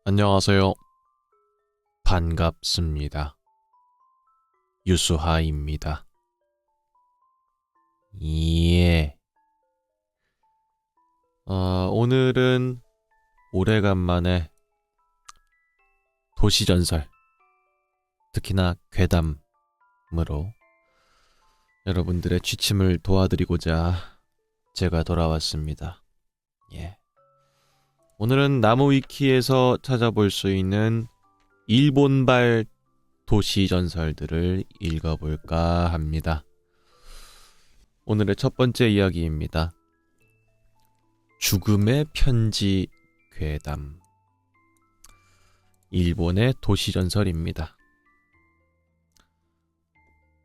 안녕하세요. 반갑습니다. 유수하입니다. 예. 오늘은 오래간만에 도시전설, 특히나 괴담으로 여러분들의 취침을 도와드리고자 제가 돌아왔습니다. 예. 오늘은 나무위키에서 찾아볼 수 있는 일본발 도시전설들을 읽어볼까 합니다. 오늘의 첫 번째 이야기입니다. 죽음의 편지 괴담. 일본의 도시전설입니다.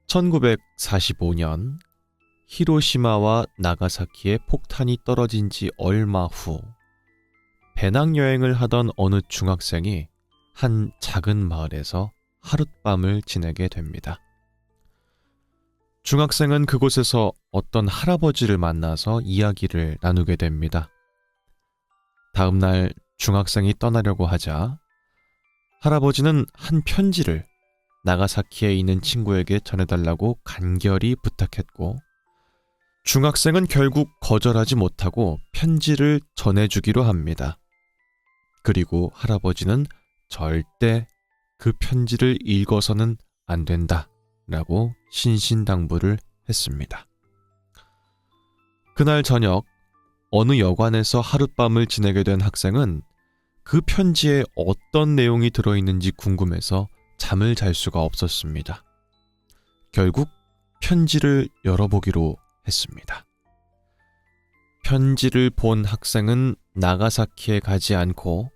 1945년 히로시마와 나가사키에 폭탄이 떨어진 지 얼마 후 배낭여행을 하던 어느 중학생이 한 작은 마을에서 하룻밤을 지내게 됩니다. 중학생은 그곳에서 어떤 할아버지를 만나서 이야기를 나누게 됩니다. 다음 날 중학생이 떠나려고 하자 할아버지는 한 편지를 나가사키에 있는 친구에게 전해달라고 간결히 부탁했고, 중학생은 결국 거절하지 못하고 편지를 전해주기로 합니다. 그리고 할아버지는 절대 그 편지를 읽어서는 안 된다 라고 신신당부를 했습니다. 그날 저녁 어느 여관에서 하룻밤을 지내게 된 학생은 그 편지에 어떤 내용이 들어있는지 궁금해서 잠을 잘 수가 없었습니다. 결국 편지를 열어보기로 했습니다. 편지를 본 학생은 나가사키에 가지 않고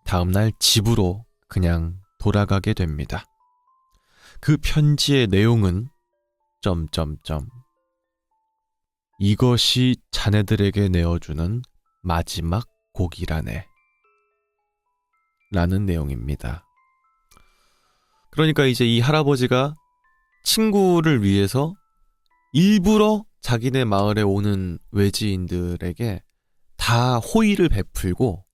다음날 집으로 그냥 돌아가게 됩니다. 그 편지의 내용은 이것이 자네들에게 내어주는 마지막 곡이라네 라는 내용입니다. 그러니까 이제 이 할아버지가 친구를 위해서 일부러 자기네 마을에 오는 외지인들에게 다 호의를 베풀고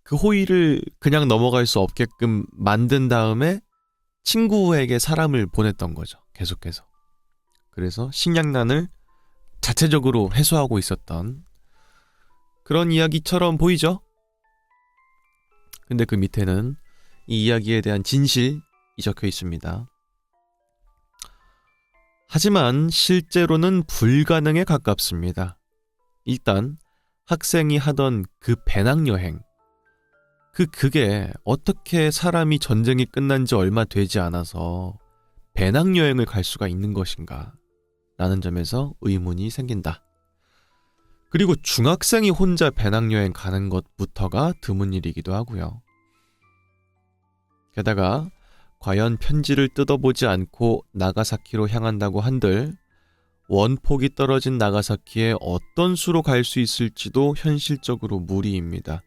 그 호의를 그냥 넘어갈 수 없게끔 만든 다음에 친구에게 사람을 보냈던 거죠. 계속해서. 그래서 식량난을 자체적으로 해소하고 있었던 그런 이야기처럼 보이죠? 근데 그 밑에는 이 이야기에 대한 진실이 적혀 있습니다. 하지만 실제로는 불가능에 가깝습니다. 일단 학생이 하던 그 배낭여행, 그게 어떻게 사람이 전쟁이 끝난 지 얼마 되지 않아서 배낭여행을 갈 수가 있는 것인가 라는 점에서 의문이 생긴다. 그리고 중학생이 혼자 배낭여행 가는 것부터가 드문 일이기도 하고요. 게다가 과연 편지를 뜯어보지 않고 나가사키로 향한다고 한들 원폭이 떨어진 나가사키에 어떤 수로 갈 수 있을지도 현실적으로 무리입니다.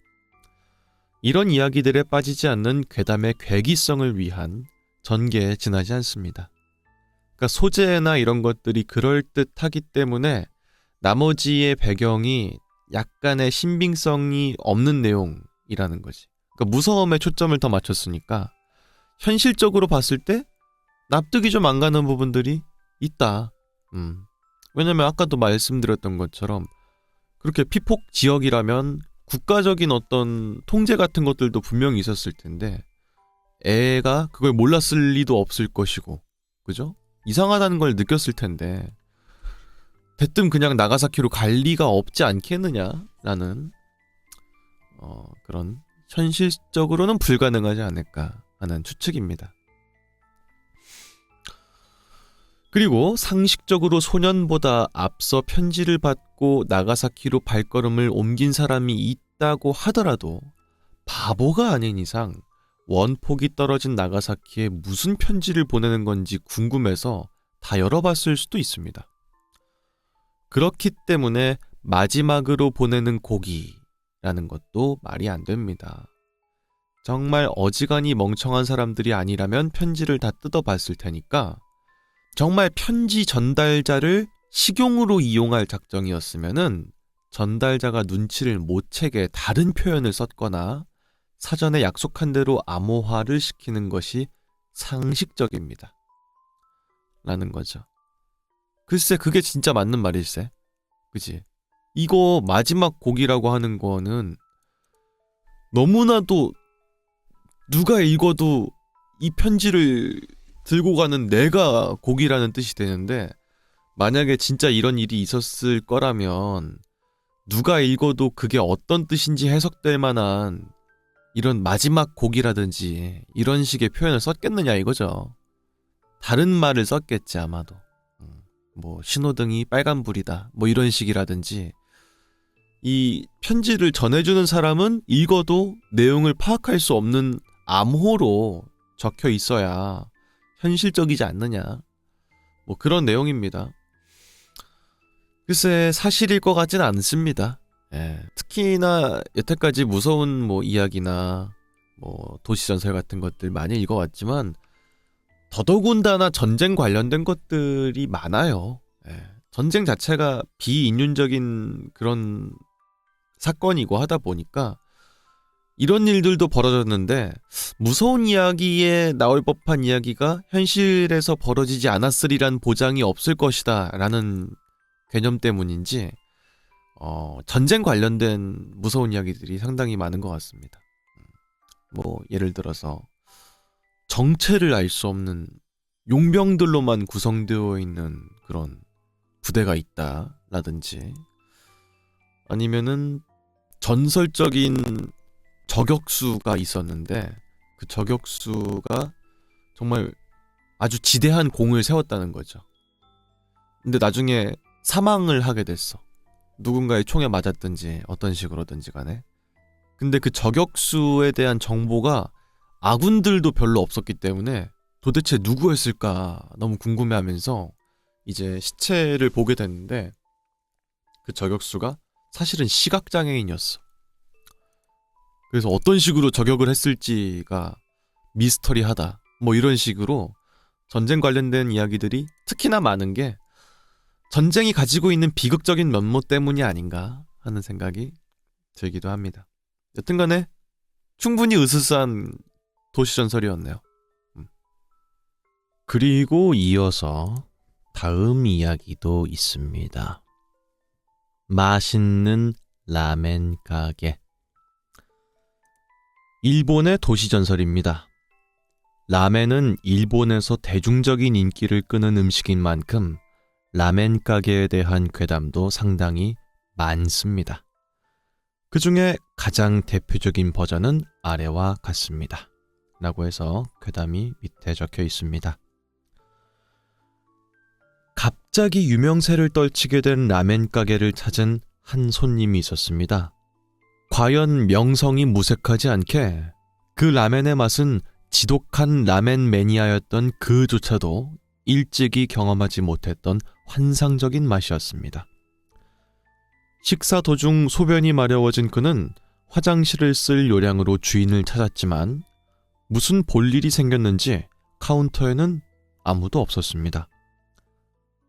이런 이야기들에 빠지지 않는 괴담의 괴기성을 위한 전개에 지나지 않습니다. 그러니까 소재나 이런 것들이 그럴듯하기 때문에 나머지의 배경이 약간의 신빙성이 없는 내용이라는 거지. 그러니까 무서움에 초점을 더 맞췄으니까 현실적으로 봤을 때 납득이 좀 안 가는 부분들이 있다. 왜냐면 아까도 말씀드렸던 것처럼 그렇게 피폭 지역이라면 국가적인 어떤 통제 같은 것들도 분명히 있었을 텐데 애가 그걸 몰랐을 리도 없을 것이고, 그죠? 이상하다는 걸 느꼈을 텐데 대뜸 그냥 나가사키로 갈 리가 없지 않겠느냐라는 그런 현실적으로는 불가능하지 않을까 하는 추측입니다. 그리고 상식적으로 소년보다 앞서 편지를 받고 나가사키로 발걸음을 옮긴 사람이 있다고 하더라도 바보가 아닌 이상 원폭이 떨어진 나가사키에 무슨 편지를 보내는 건지 궁금해서 다 열어봤을 수도 있습니다. 그렇기 때문에 마지막으로 보내는 곡이라는 것도 말이 안 됩니다. 정말 어지간히 멍청한 사람들이 아니라면 편지를 다 뜯어봤을 테니까 정말 편지 전달자를 식용으로 이용할 작정이었으면은 전달자가 눈치를 못 채게 다른 표현을 썼거나 사전에 약속한 대로 암호화를 시키는 것이 상식적입니다. 라는 거죠. 글쎄 그게 진짜 맞는 말일세. 그치? 이거 마지막 곡이라고 하는 거는 너무나도 누가 읽어도 이 편지를 들고 가는 내가 곡이라는 뜻이 되는데, 만약에 진짜 이런 일이 있었을 거라면 누가 읽어도 그게 어떤 뜻인지 해석될 만한 이런 마지막 곡이라든지 이런 식의 표현을 썼겠느냐 이거죠. 다른 말을 썼겠지 아마도. 뭐 신호등이 빨간불이다 뭐 이런 식이라든지. 이 편지를 전해주는 사람은 읽어도 내용을 파악할 수 없는 암호로 적혀 있어야 현실적이지 않느냐, 뭐 그런 내용입니다. 글쎄 사실일 것 같진 않습니다. 예, 특히나 여태까지 무서운 뭐 이야기나 뭐 도시전설 같은 것들 많이 읽어왔지만 더더군다나 전쟁 관련된 것들이 많아요. 예, 전쟁 자체가 비인륜적인 그런 사건이고 하다 보니까 이런 일들도 벌어졌는데, 무서운 이야기에 나올 법한 이야기가 현실에서 벌어지지 않았으리란 보장이 없을 것이다 라는 개념 때문인지 전쟁 관련된 무서운 이야기들이 상당히 많은 것 같습니다. 뭐 예를 들어서 정체를 알 수 없는 용병들로만 구성되어 있는 그런 부대가 있다 라든지, 아니면은 전설적인 저격수가 있었는데 그 저격수가 정말 아주 지대한 공을 세웠다는 거죠. 근데 나중에 사망을 하게 됐어. 누군가의 총에 맞았든지 어떤 식으로든지 간에. 근데 그 저격수에 대한 정보가 아군들도 별로 없었기 때문에 도대체 누구였을까 너무 궁금해하면서 이제 시체를 보게 됐는데, 그 저격수가 사실은 시각장애인이었어. 그래서 어떤 식으로 저격을 했을지가 미스터리하다 뭐 이런 식으로 전쟁 관련된 이야기들이 특히나 많은 게 전쟁이 가지고 있는 비극적인 면모 때문이 아닌가 하는 생각이 들기도 합니다. 여튼간에 충분히 으스스한 도시전설이었네요. 그리고 이어서 다음 이야기도 있습니다. 맛있는 라멘 가게. 일본의 도시전설입니다. 라멘은 일본에서 대중적인 인기를 끄는 음식인 만큼 라멘 가게에 대한 괴담도 상당히 많습니다. 그 중에 가장 대표적인 버전은 아래와 같습니다. 라고 해서 괴담이 밑에 적혀 있습니다. 갑자기 유명세를 떨치게 된 라멘 가게를 찾은 한 손님이 있었습니다. 과연 명성이 무색하지 않게 그 라멘의 맛은 지독한 라멘 매니아였던 그조차도 일찍이 경험하지 못했던 환상적인 맛이었습니다. 식사 도중 소변이 마려워진 그는 화장실을 쓸 요량으로 주인을 찾았지만 무슨 볼일이 생겼는지 카운터에는 아무도 없었습니다.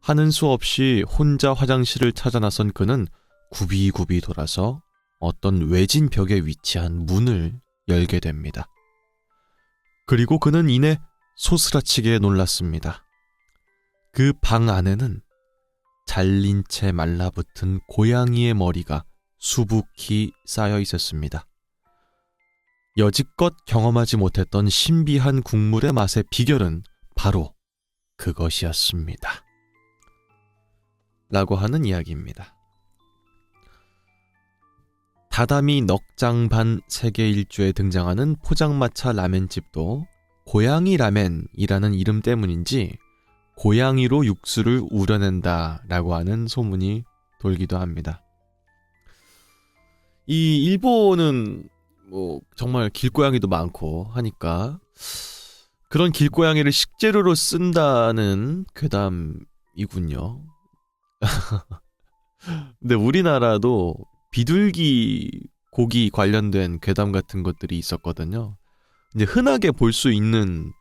하는 수 없이 혼자 화장실을 찾아 나선 그는 굽이굽이 돌아서 어떤 외진 벽에 위치한 문을 열게 됩니다. 그리고 그는 이내 소스라치게 놀랐습니다. 그 방 안에는 잘린 채 말라붙은 고양이의 머리가 수북히 쌓여 있었습니다. 여지껏 경험하지 못했던 신비한 국물의 맛의 비결은 바로 그것이었습니다. 라고 하는 이야기입니다. 다다미 넉장 반 세계 일주에 등장하는 포장마차 라멘집도 고양이 라멘이라는 이름 때문인지 고양이로 육수를 우려낸다 라고 하는 소문이 돌기도 합니다. 이 일본은 뭐 정말 길고양이도 많고 하니까 그런 길고양이를 식재료로 쓴다는 괴담이군요. 근데 우리나라도 비둘기 고기 관련된 괴담 같은 것들이 있었거든요. 이제 흔하게 볼 수 있는,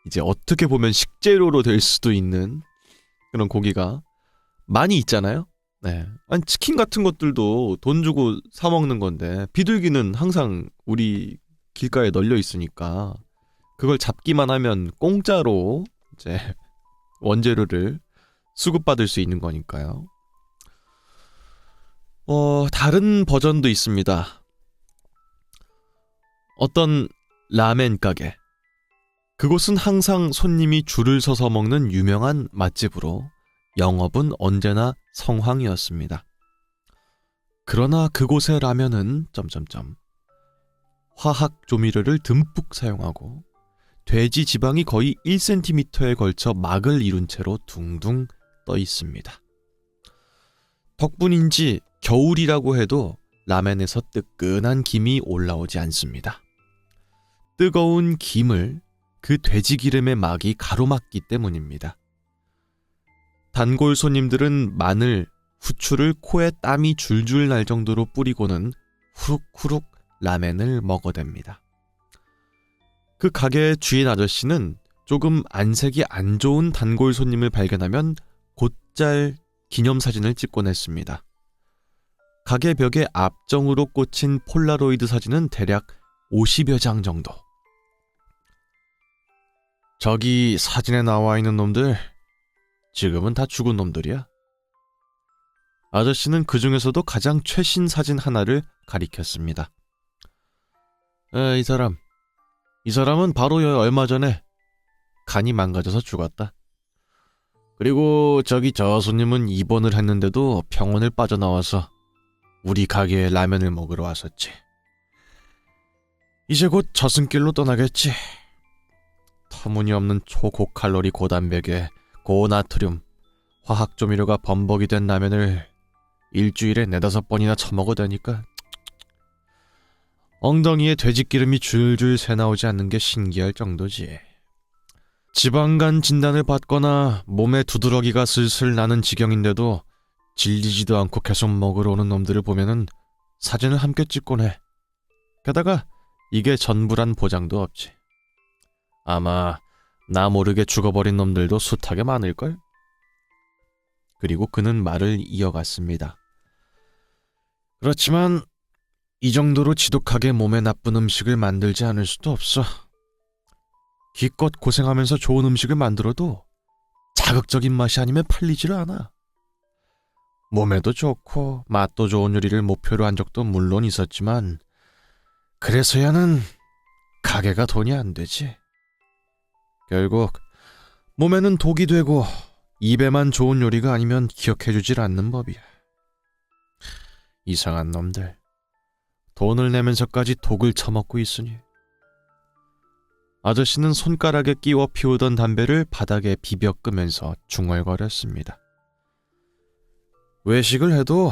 이제 어떻게 보면 식재료로 될 수도 있는 그런 고기가 많이 있잖아요. 네. 아니 치킨 같은 것들도 돈 주고 사 먹는 건데 비둘기는 항상 우리 길가에 널려 있으니까 그걸 잡기만 하면 공짜로 이제 원재료를 수급받을 수 있는 거니까요. 다른 버전도 있습니다. 어떤 라멘 가게. 그곳은 항상 손님이 줄을 서서 먹는 유명한 맛집으로 영업은 언제나 성황이었습니다. 그러나 그곳의 라면은 화학 조미료를 듬뿍 사용하고 돼지 지방이 거의 1cm에 걸쳐 막을 이룬 채로 둥둥 떠 있습니다. 덕분인지 겨울이라고 해도 라멘에서 뜨끈한 김이 올라오지 않습니다. 뜨거운 김을 그 돼지 기름의 막이 가로막기 때문입니다. 단골 손님들은 마늘, 후추를 코에 땀이 줄줄 날 정도로 뿌리고는 후룩후룩 라멘을 먹어댑니다. 그 가게의 주인 아저씨는 조금 안색이 안 좋은 단골 손님을 발견하면 곧잘 기념사진을 찍곤 했습니다. 가게 벽에 앞정으로 꽂힌 폴라로이드 사진은 대략 50여 장 정도. 저기 사진에 나와 있는 놈들 지금은 다 죽은 놈들이야. 아저씨는 그 중에서도 가장 최신 사진 하나를 가리켰습니다. 이 사람은 바로 얼마 전에 간이 망가져서 죽었다. 그리고 저기 저 손님은 입원을 했는데도 병원을 빠져나와서 우리 가게에 라면을 먹으러 왔었지. 이제 곧 저승길로 떠나겠지. 터무니없는 초고칼로리 고단백에 고나트륨, 화학조미료가 범벅이 된 라면을 일주일에 4-5번이나 처먹어대니까 엉덩이에 돼지기름이 줄줄 새나오지 않는 게 신기할 정도지. 지방간 진단을 받거나 몸에 두드러기가 슬슬 나는 지경인데도 질리지도 않고 계속 먹으러 오는 놈들을 보면은 사진을 함께 찍곤 해. 게다가 이게 전부란 보장도 없지. 아마 나 모르게 죽어버린 놈들도 숱하게 많을걸? 그리고 그는 말을 이어갔습니다. 그렇지만 이 정도로 지독하게 몸에 나쁜 음식을 만들지 않을 수도 없어. 기껏 고생하면서 좋은 음식을 만들어도 자극적인 맛이 아니면 팔리지를 않아. 몸에도 좋고 맛도 좋은 요리를 목표로 한 적도 물론 있었지만 그래서야는 가게가 돈이 안 되지. 결국 몸에는 독이 되고 입에만 좋은 요리가 아니면 기억해주질 않는 법이야. 이상한 놈들. 돈을 내면서까지 독을 처먹고 있으니. 아저씨는 손가락에 끼워 피우던 담배를 바닥에 비벼 끄면서 중얼거렸습니다. 외식을 해도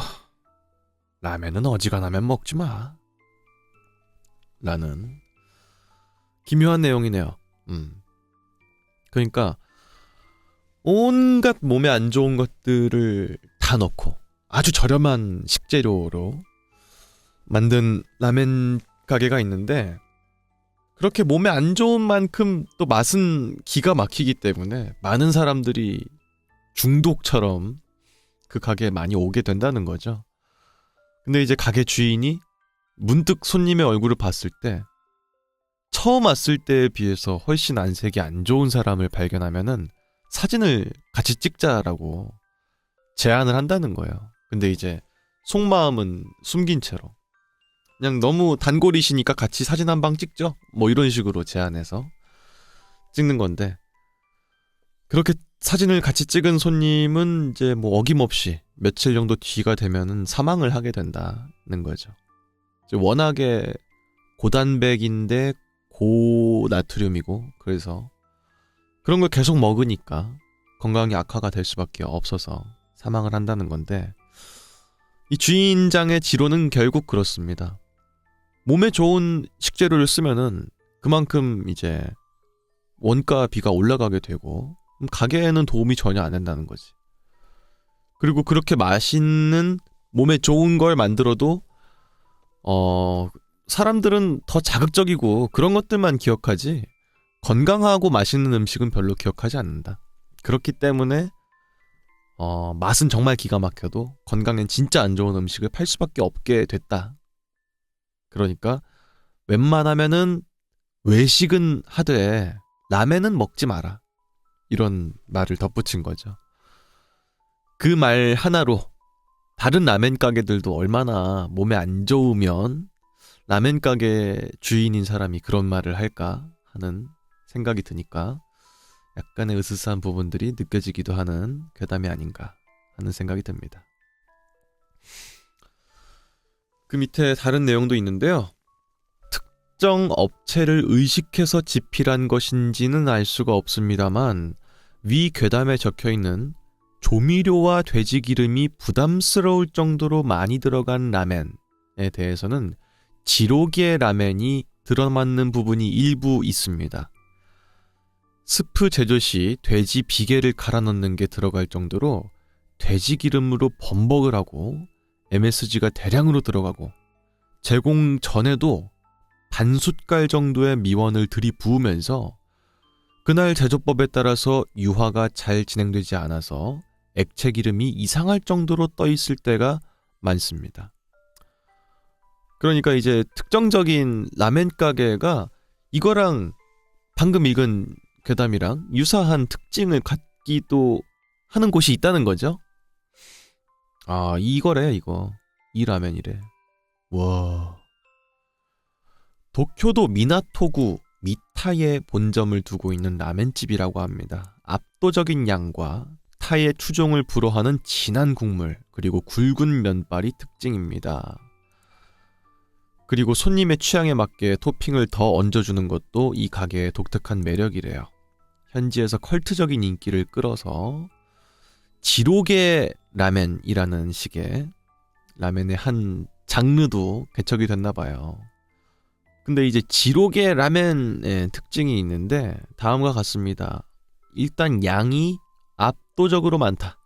라면은 어지간하면 먹지 마. 라는 기묘한 내용이네요. 그러니까 온갖 몸에 안 좋은 것들을 다 넣고 아주 저렴한 식재료로 만든 라멘 가게가 있는데 그렇게 몸에 안 좋은 만큼 또 맛은 기가 막히기 때문에 많은 사람들이 중독처럼 그 가게에 많이 오게 된다는 거죠. 근데 이제 가게 주인이 문득 손님의 얼굴을 봤을 때 처음 왔을 때에 비해서 훨씬 안색이 안 좋은 사람을 발견하면은 사진을 같이 찍자라고 제안을 한다는 거예요. 근데 이제 속마음은 숨긴 채로 그냥 너무 단골이시니까 같이 사진 한 방 찍죠? 뭐 이런 식으로 제안해서 찍는 건데 그렇게 사진을 같이 찍은 손님은 이제 뭐 어김없이 며칠 정도 뒤가 되면은 사망을 하게 된다는 거죠. 워낙에 고단백인데 고나트륨이고 그래서 그런 걸 계속 먹으니까 건강이 악화가 될 수밖에 없어서 사망을 한다는 건데 이 주인장의 지론은 결국 그렇습니다. 몸에 좋은 식재료를 쓰면은 그만큼 이제 원가비가 올라가게 되고 가게에는 도움이 전혀 안 된다는 거지. 그리고 그렇게 맛있는 몸에 좋은 걸 만들어도 사람들은 더 자극적이고 그런 것들만 기억하지 건강하고 맛있는 음식은 별로 기억하지 않는다. 그렇기 때문에 맛은 정말 기가 막혀도 건강엔 진짜 안 좋은 음식을 팔 수밖에 없게 됐다. 그러니까 웬만하면은 외식은 하되 라멘은 먹지 마라. 이런 말을 덧붙인 거죠. 그 말 하나로 다른 라멘 가게들도 얼마나 몸에 안 좋으면 라멘 가게 주인인 사람이 그런 말을 할까 하는 생각이 드니까 약간의 으스스한 부분들이 느껴지기도 하는 괴담이 아닌가 하는 생각이 듭니다. 그 밑에 다른 내용도 있는데요. 특정 업체를 의식해서 집필한 것인지는 알 수가 없습니다만 위 괴담에 적혀있는 조미료와 돼지기름이 부담스러울 정도로 많이 들어간 라멘에 대해서는 지로게 라멘이 들어맞는 부분이 일부 있습니다. 스프 제조 시 돼지 비계를 갈아 넣는 게 들어갈 정도로 돼지 기름으로 범벅을 하고 MSG가 대량으로 들어가고 제공 전에도 반숟갈 정도의 미원을 들이부으면서 그날 제조법에 따라서 유화가 잘 진행되지 않아서 액체 기름이 이상할 정도로 떠 있을 때가 많습니다. 그러니까 이제 특정적인 라멘 가게가 이거랑 방금 읽은 괴담이랑 유사한 특징을 갖기도 하는 곳이 있다는 거죠. 아, 이거래 이거. 이 라멘이래. 와. 도쿄도 미나토구 미타에 본점을 두고 있는 라멘집이라고 합니다. 압도적인 양과 타의 추종을 불허하는 진한 국물 그리고 굵은 면발이 특징입니다. 그리고 손님의 취향에 맞게 토핑을 더 얹어주는 것도 이 가게의 독특한 매력이래요. 현지에서 컬트적인 인기를 끌어서 지로게 라멘이라는 식의 라멘의 한 장르도 개척이 됐나 봐요. 근데 이제 지로게 라멘의 특징이 있는데 다음과 같습니다. 일단 양이 압도적으로 많다.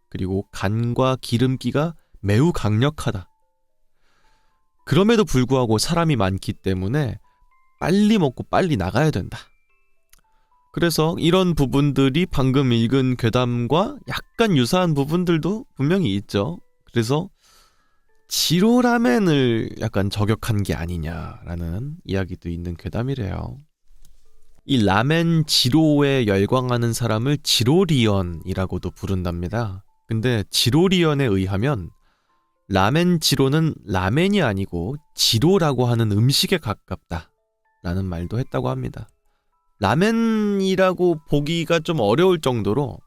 그리고 간과 기름기가 매우 강력하다. 그럼에도 불구하고 사람이 많기 때문에 빨리 먹고 빨리 나가야 된다. 그래서 이런 부분들이 방금 읽은 괴담과 약간 유사한 부분들도 분명히 있죠. 그래서 지로 라멘을 약간 저격한 게 아니냐라는 이야기도 있는 괴담이래요. 이 라멘 지로에 열광하는 사람을 지로리언이라고도 부른답니다. 근데 지로리언에 의하면 라멘 지로는 라멘이 아니고 지로라고 하는 음식에 가깝다라는 말도 했다고 합니다. 라멘이라고 보기가 좀 어려울 정도로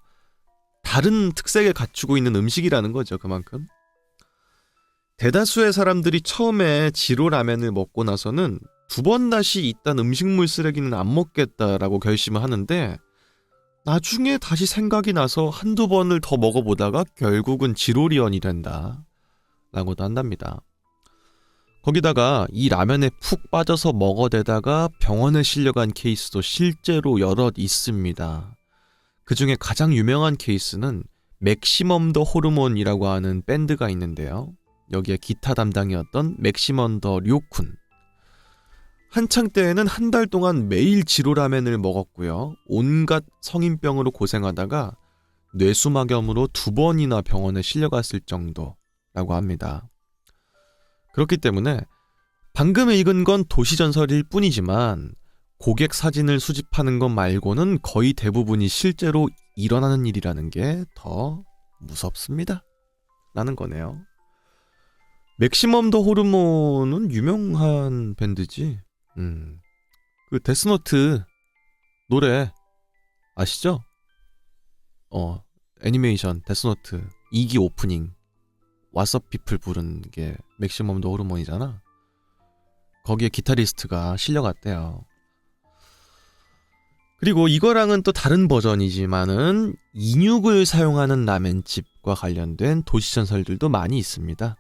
다른 특색을 갖추고 있는 음식이라는 거죠. 그만큼. 대다수의 사람들이 처음에 지로 라멘을 먹고 나서는 두 번 다시 이딴 음식물 쓰레기는 안 먹겠다라고 결심을 하는데 나중에 다시 생각이 나서 한두 번을 더 먹어보다가 결국은 지로리언이 된다 라고도 한답니다. 거기다가 이 라면에 푹 빠져서 먹어대다가 병원에 실려간 케이스도 실제로 여럿 있습니다. 그 중에 가장 유명한 케이스는 맥시멈 더 호르몬이라고 하는 밴드가 있는데요. 여기에 기타 담당이었던 맥시멈 더 료쿤. 한창 때에는 한 달 동안 매일 지로라멘을 먹었고요. 온갖 성인병으로 고생하다가 뇌수막염으로 2번이나 병원에 실려갔을 정도라고 합니다. 그렇기 때문에 방금 읽은 건 도시전설일 뿐이지만 고객 사진을 수집하는 것 말고는 거의 대부분이 실제로 일어나는 일이라는 게 더 무섭습니다. 라는 거네요. 맥시멈 더 호르몬은 유명한 밴드지. 그 데스노트 노래 아시죠? 애니메이션 데스노트 2기 오프닝 왓썹 피플 부른 게 맥시멈 더 호르몬이잖아. 거기에 기타리스트가 실려갔대요. 그리고 이거랑은 또 다른 버전이지만은 인육을 사용하는 라멘집과 관련된 도시전설들도 많이 있습니다.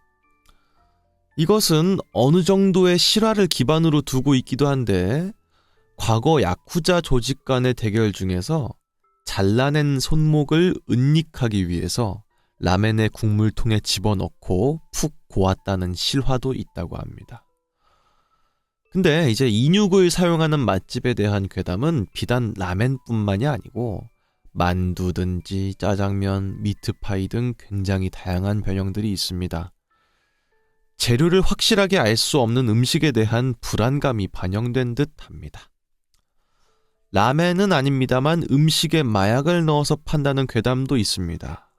이것은 어느 정도의 실화를 기반으로 두고 있기도 한데 과거 야쿠자 조직 간의 대결 중에서 잘라낸 손목을 은닉하기 위해서 라멘의 국물통에 집어넣고 푹 고았다는 실화도 있다고 합니다. 근데 이제 인육을 사용하는 맛집에 대한 괴담은 비단 라멘뿐만이 아니고 만두든지 짜장면, 미트파이 등 굉장히 다양한 변형들이 있습니다. 재료를 확실하게 알 수 없는 음식에 대한 불안감이 반영된 듯 합니다. 라멘은 아닙니다만 음식에 마약을 넣어서 판다는 괴담도 있습니다.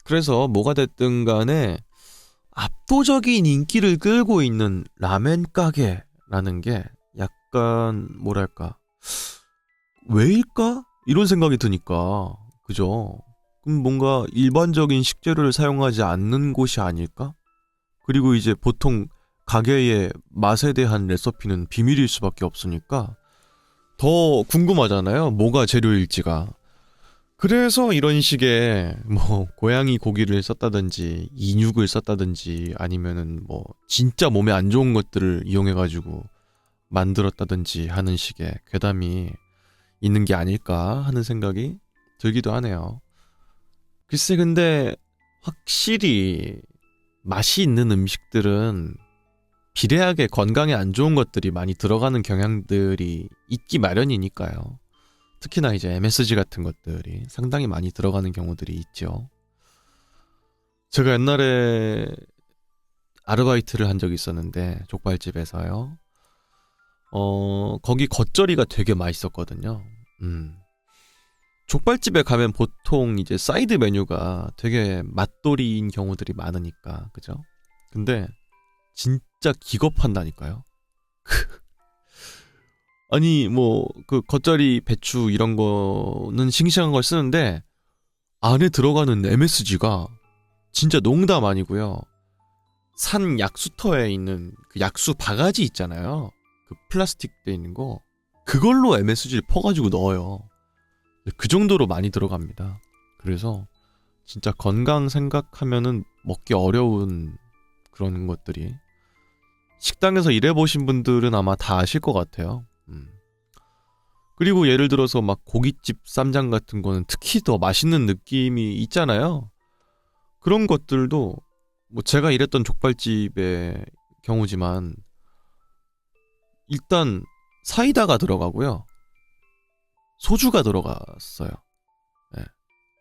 그래서 뭐가 됐든 간에 압도적인 인기를 끌고 있는 라멘 가게라는 게 약간 뭐랄까 왜일까? 이런 생각이 드니까 그죠? 그럼 뭔가 일반적인 식재료를 사용하지 않는 곳이 아닐까? 그리고 이제 보통 가게의 맛에 대한 레시피는 비밀일 수밖에 없으니까 더 궁금하잖아요. 뭐가 재료일지가. 그래서 이런 식의 뭐 고양이 고기를 썼다든지 인육을 썼다든지 아니면은 뭐 진짜 몸에 안 좋은 것들을 이용해가지고 만들었다든지 하는 식의 괴담이 있는 게 아닐까 하는 생각이 들기도 하네요. 글쎄 근데 확실히 맛이 있는 음식들은 비례하게 건강에 안 좋은 것들이 많이 들어가는 경향들이 있기 마련이니까요. 특히나 이제 MSG 같은 것들이 상당히 많이 들어가는 경우들이 있죠. 제가 옛날에 아르바이트를 한 적이 있었는데 족발집에서요. 거기 겉절이가 되게 맛있었거든요. 족발집에 가면 보통 이제 사이드 메뉴가 되게 맛돌이인 경우들이 많으니까, 그죠? 근데 진짜 기겁한다니까요. 아니 뭐 그 겉절이 배추 이런 거는 싱싱한 걸 쓰는데 안에 들어가는 MSG가 진짜 농담 아니고요. 산 약수터에 있는 그 약수 바가지 있잖아요. 그 플라스틱 돼 있는 거 그걸로 MSG를 퍼가지고 넣어요. 그 정도로 많이 들어갑니다. 그래서 진짜 건강 생각하면은 먹기 어려운 그런 것들이 식당에서 일해보신 분들은 아마 다 아실 것 같아요. 그리고 예를 들어서 막 고깃집 쌈장 같은 거는 특히 더 맛있는 느낌이 있잖아요. 그런 것들도 뭐 제가 일했던 족발집의 경우지만 일단 사이다가 들어가고요. 소주가 들어갔어요. 네.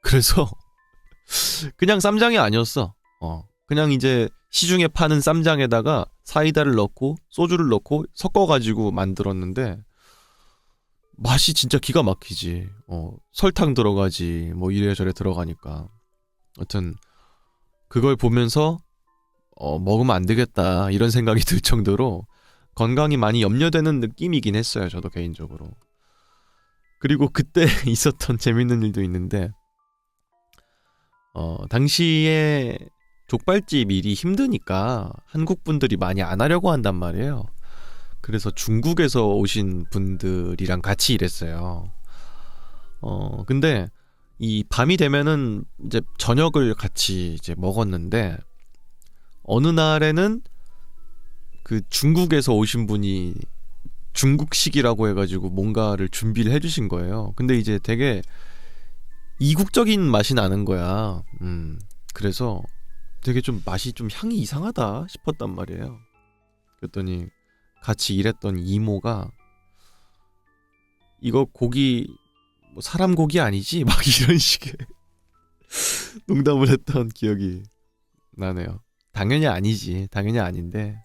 그래서 그냥 쌈장이 아니었어. 그냥 이제 시중에 파는 쌈장에다가 사이다를 넣고 소주를 넣고 섞어가지고 만들었는데 맛이 진짜 기가 막히지. 설탕 들어가지 뭐 이래저래 들어가니까. 여튼 그걸 보면서 먹으면 안 되겠다 이런 생각이 들 정도로 건강이 많이 염려되는 느낌이긴 했어요. 저도 개인적으로. 그리고 그때 있었던 재밌는 일도 있는데 당시에 족발집 일이 힘드니까 한국 분들이 많이 안 하려고 한단 말이에요. 그래서 중국에서 오신 분들이랑 같이 일했어요. 근데 이 밤이 되면은 이제 저녁을 같이 이제 먹었는데 어느 날에는 그 중국에서 오신 분이 중국식이라고 해가지고 뭔가를 준비를 해주신 거예요. 근데 이제 되게 이국적인 맛이 나는 거야. 그래서 되게 좀 맛이 좀 향이 이상하다 싶었단 말이에요. 그랬더니 같이 일했던 이모가 이거 고기 뭐 사람 고기 아니지? 막 이런 식의 농담을 했던 기억이 나네요. 당연히 아니지. 당연히 아닌데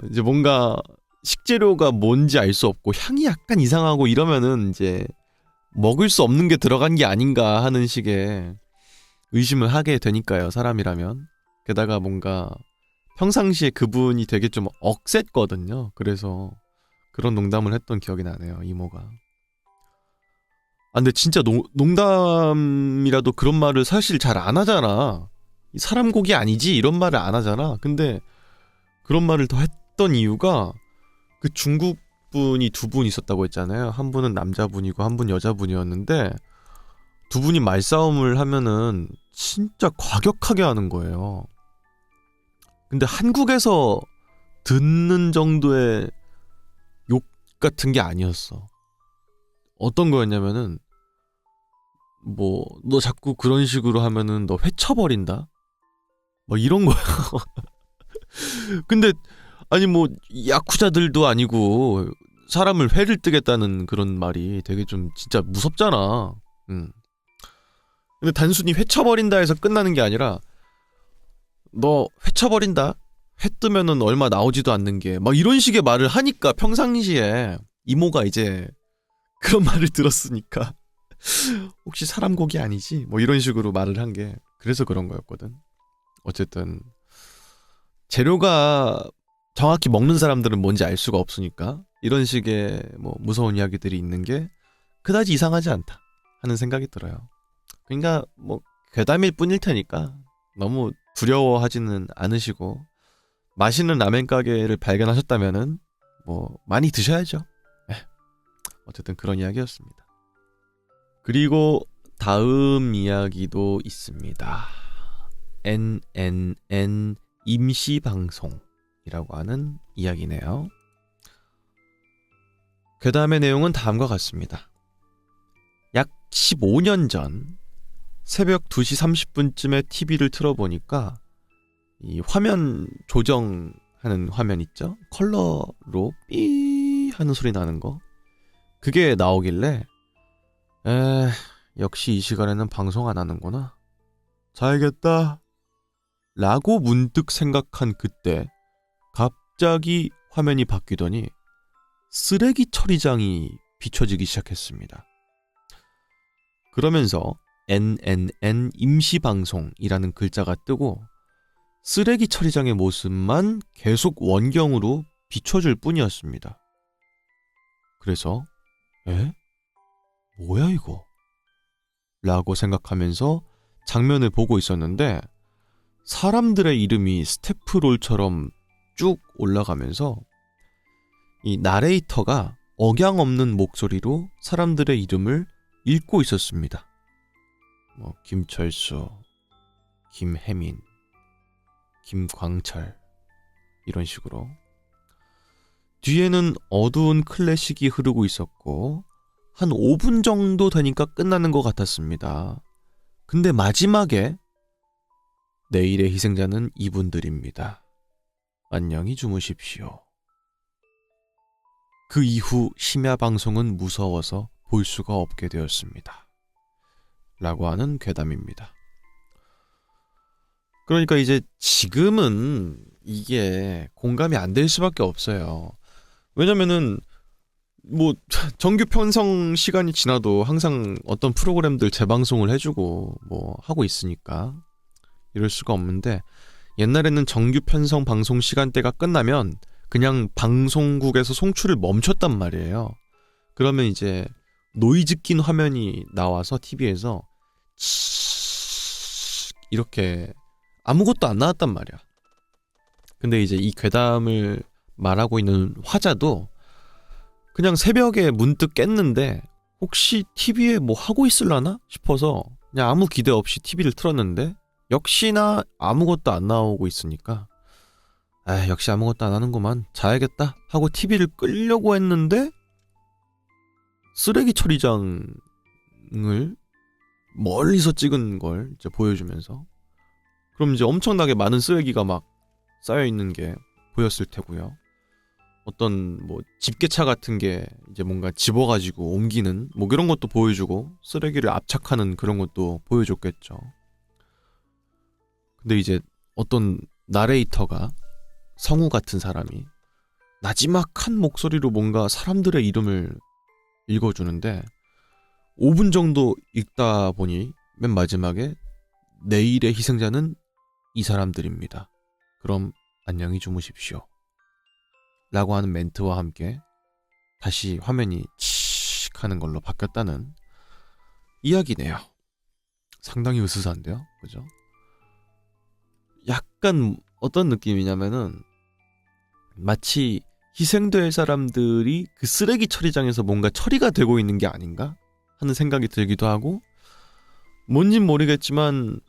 이제 뭔가 식재료가 뭔지 알 수 없고 향이 약간 이상하고 이러면은 이제 먹을 수 없는 게 들어간 게 아닌가 하는 식의 의심을 하게 되니까요. 사람이라면. 게다가 뭔가 평상시에 그분이 되게 좀 억셌거든요. 그래서 그런 농담을 했던 기억이 나네요. 이모가. 근데 진짜 농담이라도 그런 말을 사실 잘 안 하잖아. 사람 고기 아니지? 이런 말을 안 하잖아. 근데 그런 말을 더 했던 이유가 그 중국 분이 두 분 있었다고 했잖아요. 한 분은 남자분이고 한 분 여자분이었는데 두 분이 말싸움을 하면은 진짜 과격하게 하는 거예요. 근데 한국에서 듣는 정도의 욕 같은 게 아니었어. 어떤 거였냐면은 뭐 너 자꾸 그런 식으로 하면은 너 회쳐버린다? 뭐 이런 거야. 근데 아니 뭐 야쿠자들도 아니고 사람을 회를 뜨겠다는 그런 말이 되게 좀 진짜 무섭잖아. 근데 단순히 회쳐버린다 해서 끝나는 게 아니라 너 회쳐버린다. 회 뜨면은 얼마 나오지도 않는 게 막 이런 식의 말을 하니까 평상시에 이모가 이제 그런 말을 들었으니까 혹시 사람 고기 아니지? 뭐 이런 식으로 말을 한 게 그래서 그런 거였거든. 어쨌든 재료가 정확히 먹는 사람들은 뭔지 알 수가 없으니까 이런 식의 뭐 무서운 이야기들이 있는 게 그다지 이상하지 않다 하는 생각이 들어요. 그러니까 뭐 괴담일 뿐일 테니까 너무 두려워하지는 않으시고 맛있는 라멘 가게를 발견하셨다면은 뭐 많이 드셔야죠. 어쨌든 그런 이야기였습니다. 그리고 다음 이야기도 있습니다. NNN 임시방송이라고 하는 이야기네요. 괴담의 내용은 다음과 같습니다. 약 15년 전 새벽 2시 30분쯤에 TV를 틀어보니까 이 화면 조정하는 화면 있죠? 컬러로 삐 하는 소리 나는 거 그게 나오길래 역시 이 시간에는 방송 안 하는구나. 자야겠다 라고 문득 생각한 그때 갑자기 화면이 바뀌더니 쓰레기 처리장이 비춰지기 시작했습니다. 그러면서 NNN 임시방송이라는 글자가 뜨고 쓰레기 처리장의 모습만 계속 원경으로 비춰줄 뿐이었습니다. 그래서 뭐야 이거? 라고 생각하면서 장면을 보고 있었는데 사람들의 이름이 스태프롤처럼 쭉 올라가면서 이 나레이터가 억양 없는 목소리로 사람들의 이름을 읽고 있었습니다. 뭐 김철수, 김혜민, 김광철 이런 식으로 뒤에는 어두운 클래식이 흐르고 있었고 한 5분 정도 되니까 끝나는 것 같았습니다. 근데 마지막에 내일의 희생자는 이분들입니다. 안녕히 주무십시오. 그 이후 심야 방송은 무서워서 볼 수가 없게 되었습니다. 라고 하는 괴담입니다. 그러니까 이제 지금은 이게 공감이 안 될 수밖에 없어요. 왜냐면은 뭐 정규 편성 시간이 지나도 항상 어떤 프로그램들 재방송을 해주고 뭐 하고 있으니까 이럴 수가 없는데 옛날에는 정규 편성 방송 시간대가 끝나면 그냥 방송국에서 송출을 멈췄단 말이에요. 그러면 이제 노이즈 낀 화면이 나와서 TV에서 이렇게 아무것도 안 나왔단 말이야. 근데 이제 이 괴담을 말하고 있는 화자도 그냥 새벽에 문득 깼는데 혹시 TV에 뭐 하고 있을라나 싶어서 그냥 아무 기대 없이 TV를 틀었는데 역시나 아무것도 안 나오고 있으니까 역시 아무것도 안 하는구만 자야겠다 하고 TV를 끄려고 했는데 쓰레기 처리장을 멀리서 찍은 걸 이제 보여주면서 그럼 이제 엄청나게 많은 쓰레기가 막 쌓여있는 게 보였을 테고요. 어떤 뭐 집게차 같은 게 이제 뭔가 집어가지고 옮기는 뭐 그런 것도 보여주고 쓰레기를 압착하는 그런 것도 보여줬겠죠. 근데 이제 어떤 나레이터가 성우 같은 사람이 나지막한 목소리로 뭔가 사람들의 이름을 읽어주는데 5분 정도 읽다 보니 맨 마지막에 내일의 희생자는 이 사람들입니다. 그럼 안녕히 주무십시오. 라고 하는 멘트와 함께 다시 화면이 칙 하는 걸로 바뀌었다는 이야기네요. 상당히 으스스한데요. 그죠? 약간 어떤 느낌이냐면은 마치 희생될 사람들이 그 쓰레기 처리장에서 뭔가 처리가 되고 있는 게 아닌가 하는 생각이 들기도 하고 뭔진 모르겠지만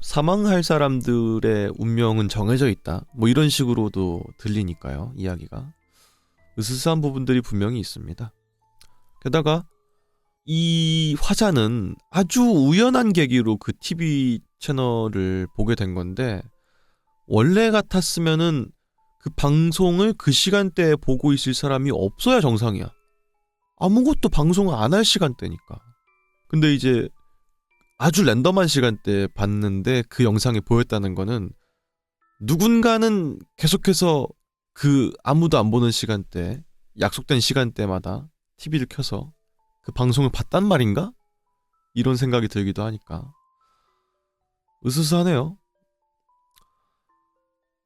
사망할 사람들의 운명은 정해져 있다 뭐 이런 식으로도 들리니까요. 이야기가 으스스한 부분들이 분명히 있습니다. 게다가 이 화자는 아주 우연한 계기로 그 TV 채널을 보게 된 건데 원래 같았으면은 그 방송을 그 시간대에 보고 있을 사람이 없어야 정상이야. 아무것도 방송을 안 할 시간대니까. 근데 이제 아주 랜덤한 시간대에 봤는데 그 영상이 보였다는 거는 누군가는 계속해서 그 아무도 안 보는 시간대, 약속된 시간대마다 TV를 켜서 그 방송을 봤단 말인가? 이런 생각이 들기도 하니까 으스스하네요.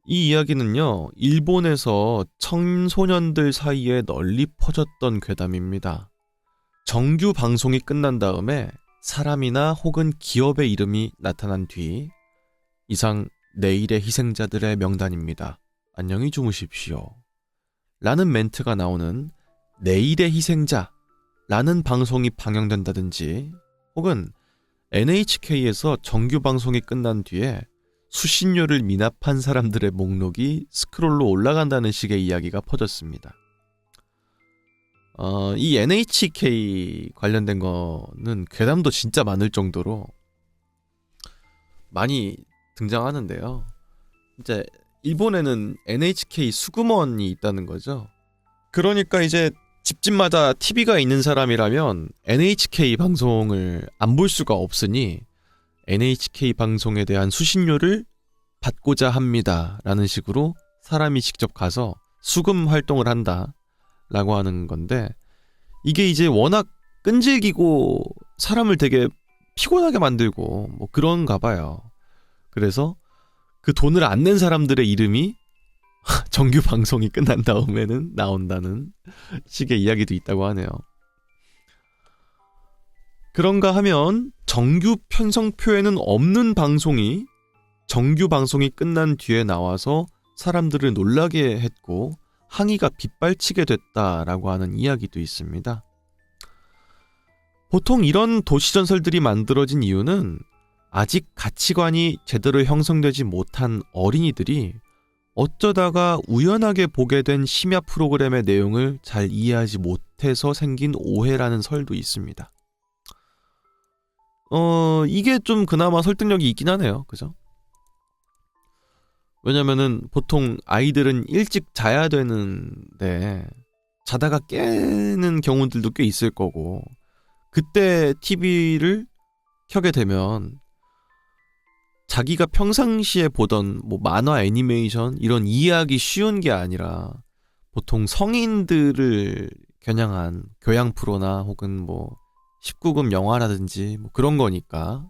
이 이야기는요, 일본에서 청소년들 사이에 널리 퍼졌던 괴담입니다. 정규 방송이 끝난 다음에 사람이나 혹은 기업의 이름이 나타난 뒤 이상 내일의 희생자들의 명단입니다. 안녕히 주무십시오. 라는 멘트가 나오는 내일의 희생자 라는 방송이 방영된다든지 혹은 NHK에서 정규 방송이 끝난 뒤에 수신료를 미납한 사람들의 목록이 스크롤로 올라간다는 식의 이야기가 퍼졌습니다. 이 NHK 관련된 거는 괴담도 진짜 많을 정도로 많이 등장하는데요. 이제 일본에는 NHK 수금원이 있다는 거죠. 그러니까 이제 집집마다 TV가 있는 사람이라면 NHK 방송을 안 볼 수가 없으니 NHK 방송에 대한 수신료를 받고자 합니다. 라는 식으로 사람이 직접 가서 수금 활동을 한다. 라고 하는 건데 이게 이제 워낙 끈질기고 사람을 되게 피곤하게 만들고 뭐 그런가 봐요. 그래서 그 돈을 안 낸 사람들의 이름이 정규 방송이 끝난 다음에는 나온다는 식의 이야기도 있다고 하네요. 그런가 하면 정규 편성표에는 없는 방송이 정규 방송이 끝난 뒤에 나와서 사람들을 놀라게 했고 항의가 빗발치게 됐다라고 하는 이야기도 있습니다. 보통 이런 도시전설들이 만들어진 이유는 아직 가치관이 제대로 형성되지 못한 어린이들이 어쩌다가 우연하게 보게 된 심야 프로그램의 내용을 잘 이해하지 못해서 생긴 오해라는 설도 있습니다. 이게 좀 그나마 설득력이 있긴 하네요. 그죠? 왜냐면은 보통 아이들은 일찍 자야 되는데 자다가 깨는 경우들도 꽤 있을 거고 그때 TV를 켜게 되면 자기가 평상시에 보던 뭐 만화 애니메이션 이런 이해하기 쉬운 게 아니라 보통 성인들을 겨냥한 교양 프로나 혹은 뭐 19금 영화라든지 뭐 그런 거니까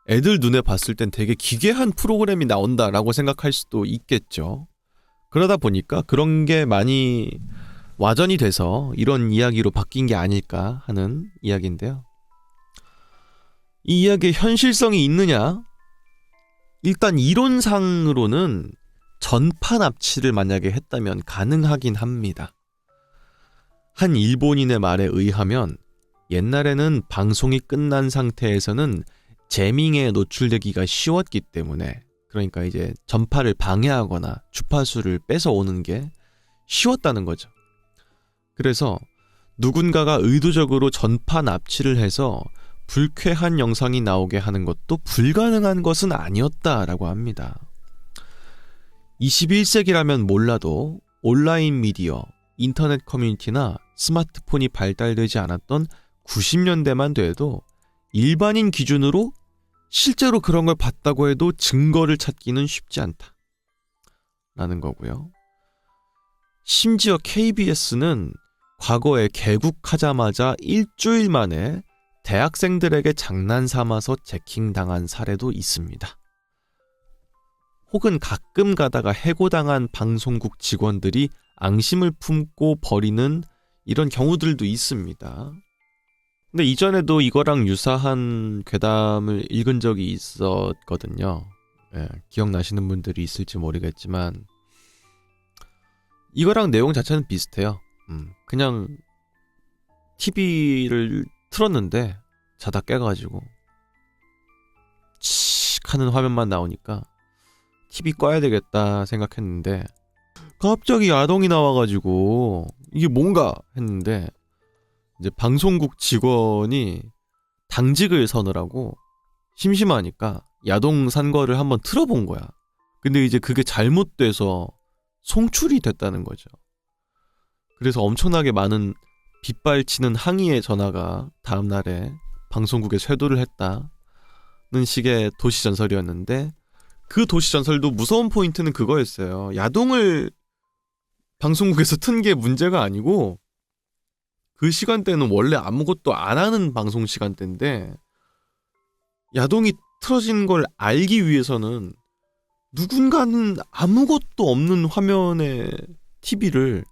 애들 눈에 봤을 땐 되게 기괴한 프로그램이 나온다라고 생각할 수도 있겠죠. 그러다 보니까 그런 게 많이 와전이 돼서 이런 이야기로 바뀐 게 아닐까 하는 이야기인데요. 이 이야기에 현실성이 있느냐? 일단 이론상으로는 전파 납치를 만약에 했다면 가능하긴 합니다. 한 일본인의 말에 의하면 옛날에는 방송이 끝난 상태에서는 재밍에 노출되기가 쉬웠기 때문에 그러니까 이제 전파를 방해하거나 주파수를 뺏어오는 게 쉬웠다는 거죠. 그래서 누군가가 의도적으로 전파 납치를 해서 불쾌한 영상이 나오게 하는 것도 불가능한 것은 아니었다라고 합니다. 21세기라면 몰라도 온라인 미디어, 인터넷 커뮤니티나 스마트폰이 발달되지 않았던 90년대만 돼도 일반인 기준으로 실제로 그런 걸 봤다고 해도 증거를 찾기는 쉽지 않다. 라는 거고요. 심지어 KBS는 과거에 개국하자마자 일주일 만에 대학생들에게 장난 삼아서 재킹당한 사례도 있습니다. 혹은 가끔 가다가 해고당한 방송국 직원들이 앙심을 품고 버리는 이런 경우들도 있습니다. 근데 이전에도 이거랑 유사한 괴담을 읽은 적이 있었거든요. 예, 기억나시는 분들이 있을지 모르겠지만 이거랑 내용 자체는 비슷해요. 그냥 TV를 틀었는데 자다 깨가지고 칙 하는 화면만 나오니까 TV 꺼야 되겠다 생각했는데 갑자기 야동이 나와가지고 이게 뭔가 했는데 이제 방송국 직원이 당직을 서느라고 심심하니까 야동 산 거를 한번 틀어본 거야. 근데 이제 그게 잘못돼서 송출이 됐다는 거죠. 그래서 엄청나게 많은 빗발치는 항의의 전화가 다음날에 방송국에 쇄도를 했다는 식의 도시전설이었는데 그 도시전설도 무서운 포인트는 그거였어요. 야동을 방송국에서 튼 게 문제가 아니고 그 시간대는 원래 아무것도 안 하는 방송 시간대인데 야동이 틀어진 걸 알기 위해서는 누군가는 아무것도 없는 화면에 TV를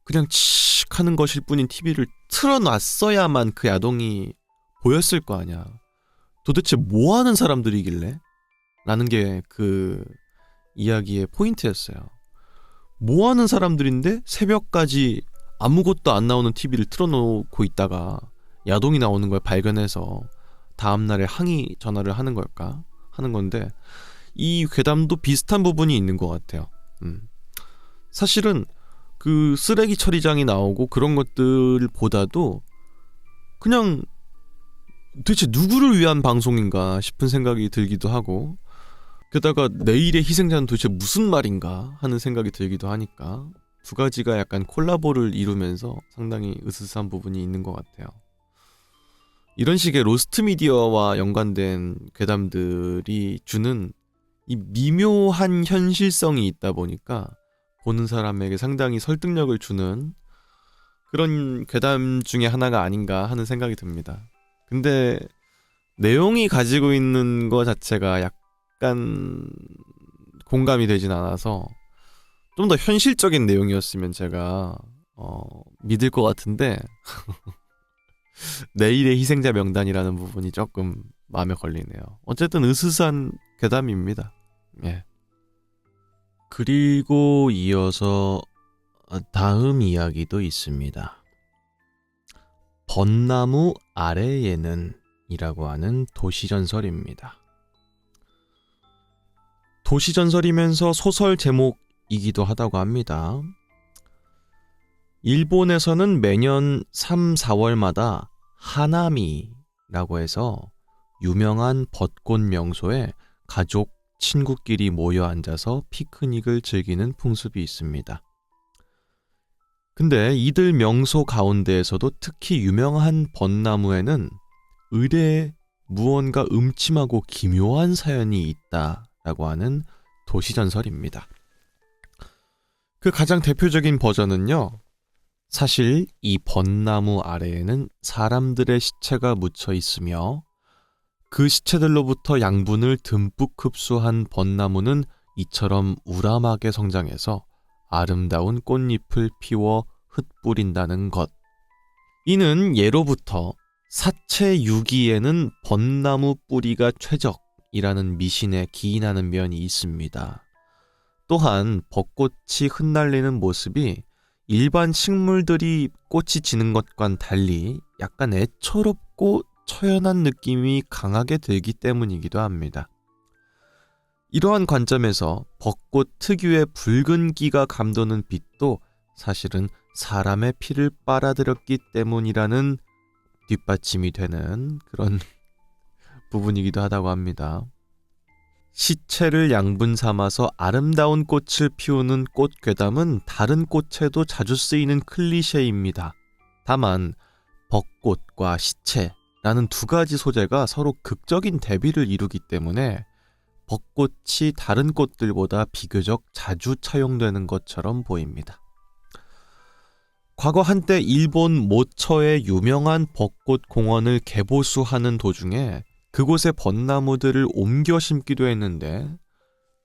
그냥 칙 하는 것일 뿐인 TV를 틀어놨어야만 그 야동이 보였을 거 아니야. 도대체 뭐 하는 사람들이길래? 라는 게 그 이야기의 포인트였어요. 뭐 하는 사람들인데 새벽까지 아무것도 안 나오는 TV를 틀어놓고 있다가 야동이 나오는 걸 발견해서 다음날에 항의 전화를 하는 걸까? 하는 건데 이 괴담도 비슷한 부분이 있는 것 같아요. 사실은 그 쓰레기 처리장이 나오고 그런 것들보다도 그냥 도대체 누구를 위한 방송인가 싶은 생각이 들기도 하고 게다가 내일의 희생자는 도대체 무슨 말인가 하는 생각이 들기도 하니까 두 가지가 약간 콜라보를 이루면서 상당히 으스스한 부분이 있는 것 같아요. 이런 식의 로스트 미디어와 연관된 괴담들이 주는 이 미묘한 현실성이 있다 보니까 보는 사람에게 상당히 설득력을 주는 그런 괴담 중에 하나가 아닌가 하는 생각이 듭니다. 근데 내용이 가지고 있는 거 자체가 약간 공감이 되진 않아서 좀 더 현실적인 내용이었으면 제가 믿을 것 같은데 내일의 희생자 명단이라는 부분이 조금 마음에 걸리네요. 어쨌든 으스스한 괴담입니다. 예. 그리고 이어서 다음 이야기도 있습니다. 벚나무 아래에는 이라고 하는 도시전설입니다. 도시전설이면서 소설 제목이기도 하다고 합니다. 일본에서는 매년 3, 4월마다 하나미라고 해서 유명한 벚꽃 명소에 가족, 친구끼리 모여 앉아서 피크닉을 즐기는 풍습이 있습니다. 근데 이들 명소 가운데에서도 특히 유명한 벚나무에는 의뢰에 무언가 음침하고 기묘한 사연이 있다라고 하는 도시전설입니다. 그 가장 대표적인 버전은요. 사실 이 벚나무 아래에는 사람들의 시체가 묻혀 있으며 그 시체들로부터 양분을 듬뿍 흡수한 벚나무는 이처럼 우람하게 성장해서 아름다운 꽃잎을 피워 흩뿌린다는 것. 이는 예로부터 사체 유기에는 벚나무 뿌리가 최적이라는 미신에 기인하는 면이 있습니다. 또한 벚꽃이 흩날리는 모습이 일반 식물들이 꽃이 지는 것과는 달리 약간 애처롭고 처연한 느낌이 강하게 들기 때문이기도 합니다. 이러한 관점에서 벚꽃 특유의 붉은기가 감도는 빛도 사실은 사람의 피를 빨아들였기 때문이라는 뒷받침이 되는 그런 부분이기도 하다고 합니다. 시체를 양분 삼아서 아름다운 꽃을 피우는 꽃괴담은 다른 꽃에도 자주 쓰이는 클리셰입니다. 다만 벚꽃과 시체라는 두 가지 소재가 서로 극적인 대비를 이루기 때문에 벚꽃이 다른 꽃들보다 비교적 자주 차용되는 것처럼 보입니다. 과거 한때 일본 모처의 유명한 벚꽃 공원을 개보수하는 도중에 그곳의 벚나무들을 옮겨 심기도 했는데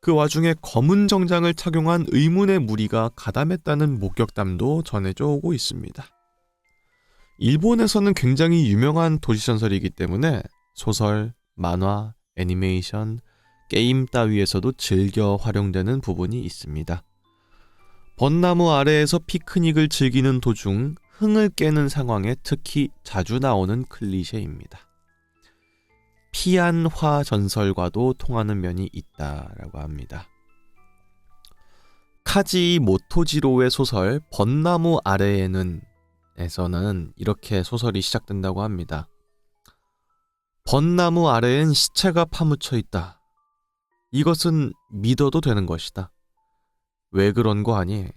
그 와중에 검은 정장을 착용한 의문의 무리가 가담했다는 목격담도 전해져 오고 있습니다. 일본에서는 굉장히 유명한 도시전설이기 때문에 소설, 만화, 애니메이션, 게임 따위에서도 즐겨 활용되는 부분이 있습니다. 벚나무 아래에서 피크닉을 즐기는 도중 흥을 깨는 상황에 특히 자주 나오는 클리셰입니다. 피안화 전설과도 통하는 면이 있다라고 합니다. 카지 모토지로의 소설 벚나무 아래에는 에서는 이렇게 소설이 시작된다고 합니다. 벚나무 아래엔 시체가 파묻혀 있다. 이것은 믿어도 되는 것이다. 왜 그런 거 아니?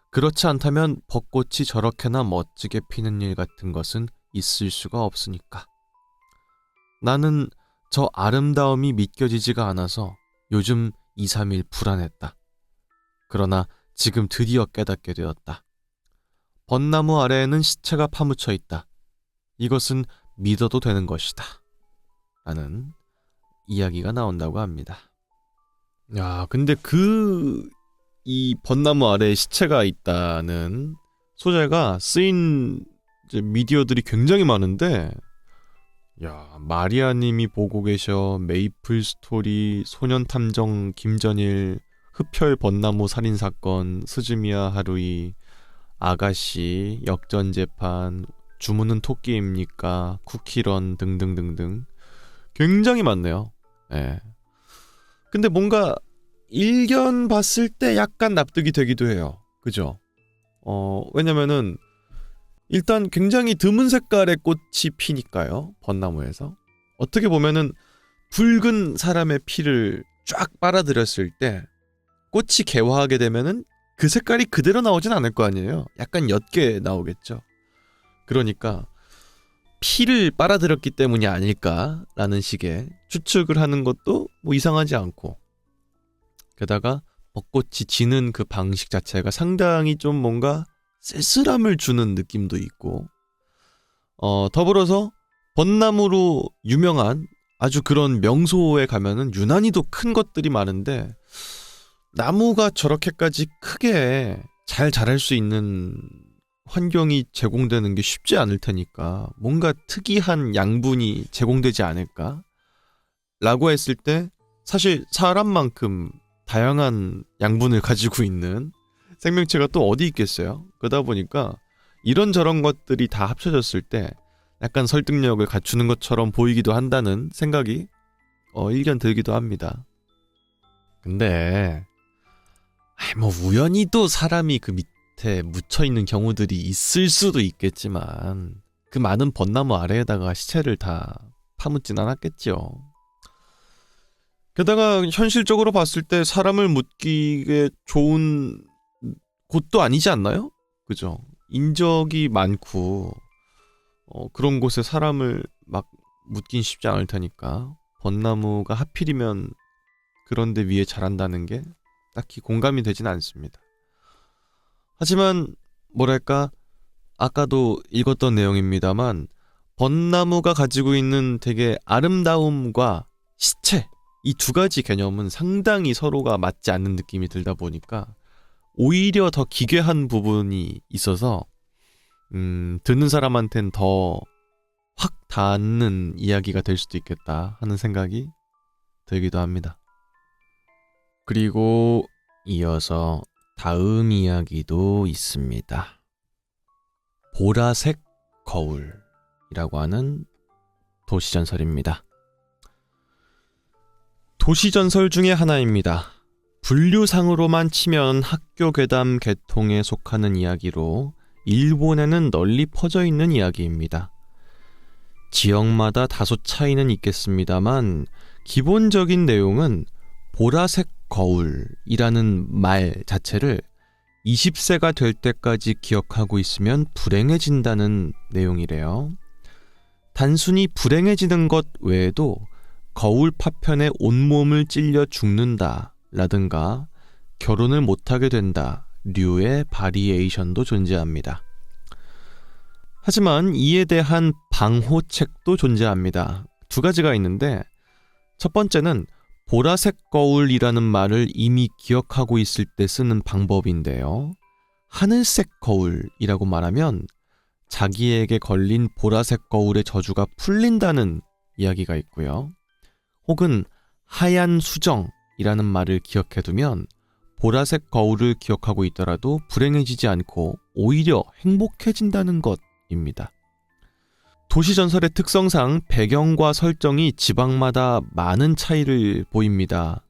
그렇지 않다면 벚꽃이 저렇게나 멋지게 피는 일 같은 것은 있을 수가 없으니까. 나는 저 아름다움이 믿겨지지가 않아서 요즘 2, 3일 불안했다. 그러나 지금 드디어 깨닫게 되었다. 벚나무 아래에는 시체가 파묻혀 있다. 이것은 믿어도 되는 것이다. 라는 이야기가 나온다고 합니다. 야, 근데 이 벚나무 아래에 시체가 있다는 소재가 쓰인 이제 미디어들이 굉장히 많은데, 야, 마리아님이 보고 계셔, 메이플 스토리, 소년탐정 김전일, 흡혈 벚나무 살인사건, 스즈미야 하루이, 아가씨, 역전재판, 주문은 토끼입니까, 쿠키런 등등등등 굉장히 많네요. 예. 근데 뭔가 일견 봤을 때 약간 납득이 되기도 해요. 그죠? 왜냐면은 일단 굉장히 드문 색깔의 꽃이 피니까요. 벚나무에서. 어떻게 보면은 붉은 사람의 피를 쫙 빨아들였을 때 꽃이 개화하게 되면은 그 색깔이 그대로 나오진 않을 거 아니에요. 약간 옅게 나오겠죠. 그러니까 피를 빨아들였기 때문이 아닐까라는 식의 추측을 하는 것도 뭐 이상하지 않고, 게다가 벚꽃이 지는 그 방식 자체가 상당히 좀 뭔가 쓸쓸함을 주는 느낌도 있고, 더불어서 벚나무로 유명한 아주 그런 명소에 가면은 유난히도 큰 것들이 많은데, 나무가 저렇게까지 크게 잘 자랄 수 있는 환경이 제공되는 게 쉽지 않을 테니까 뭔가 특이한 양분이 제공되지 않을까? 라고 했을 때 사실 사람만큼 다양한 양분을 가지고 있는 생명체가 또 어디 있겠어요? 그러다 보니까 이런저런 것들이 다 합쳐졌을 때 약간 설득력을 갖추는 것처럼 보이기도 한다는 생각이 일견 들기도 합니다. 근데 뭐 우연히 또 사람이 그 밑에 묻혀있는 경우들이 있을 수도 있겠지만 그 많은 벚나무 아래에다가 시체를 다 파묻진 않았겠죠. 게다가 현실적으로 봤을 때 사람을 묻기에 좋은 곳도 아니지 않나요? 그죠? 인적이 많고 그런 곳에 사람을 막 묻긴 쉽지 않을 테니까 벚나무가 하필이면 그런 데 위에 자란다는 게 딱히 공감이 되진 않습니다. 하지만 뭐랄까, 아까도 읽었던 내용입니다만 벚나무가 가지고 있는 되게 아름다움과 시체, 이 두 가지 개념은 상당히 서로가 맞지 않는 느낌이 들다 보니까 오히려 더 기괴한 부분이 있어서 듣는 사람한텐 더 확 닿는 이야기가 될 수도 있겠다 하는 생각이 들기도 합니다. 그리고 이어서 다음 이야기도 있습니다. 보라색 거울이라고 하는 도시전설입니다. 도시전설 중에 하나입니다. 분류상으로만 치면 학교 괴담 계통에 속하는 이야기로 일본에는 널리 퍼져 있는 이야기입니다. 지역마다 다소 차이는 있겠습니다만 기본적인 내용은 보라색 거울이라는 말 자체를 20세가 될 때까지 기억하고 있으면 불행해진다는 내용이래요. 단순히 불행해지는 것 외에도 거울 파편에 온몸을 찔려 죽는다 라든가 결혼을 못하게 된다 류의 바리에이션도 존재합니다. 하지만 이에 대한 방호책도 존재합니다. 두 가지가 있는데, 첫 번째는 보라색 거울이라는 말을 이미 기억하고 있을 때 쓰는 방법인데요. 하늘색 거울이라고 말하면 자기에게 걸린 보라색 거울의 저주가 풀린다는 이야기가 있고요. 혹은 하얀 수정이라는 말을 기억해두면 보라색 거울을 기억하고 있더라도 불행해지지 않고 오히려 행복해진다는 것입니다. 도시전설의 특성상 배경과 설정이 지방마다 많은 차이를 보입니다.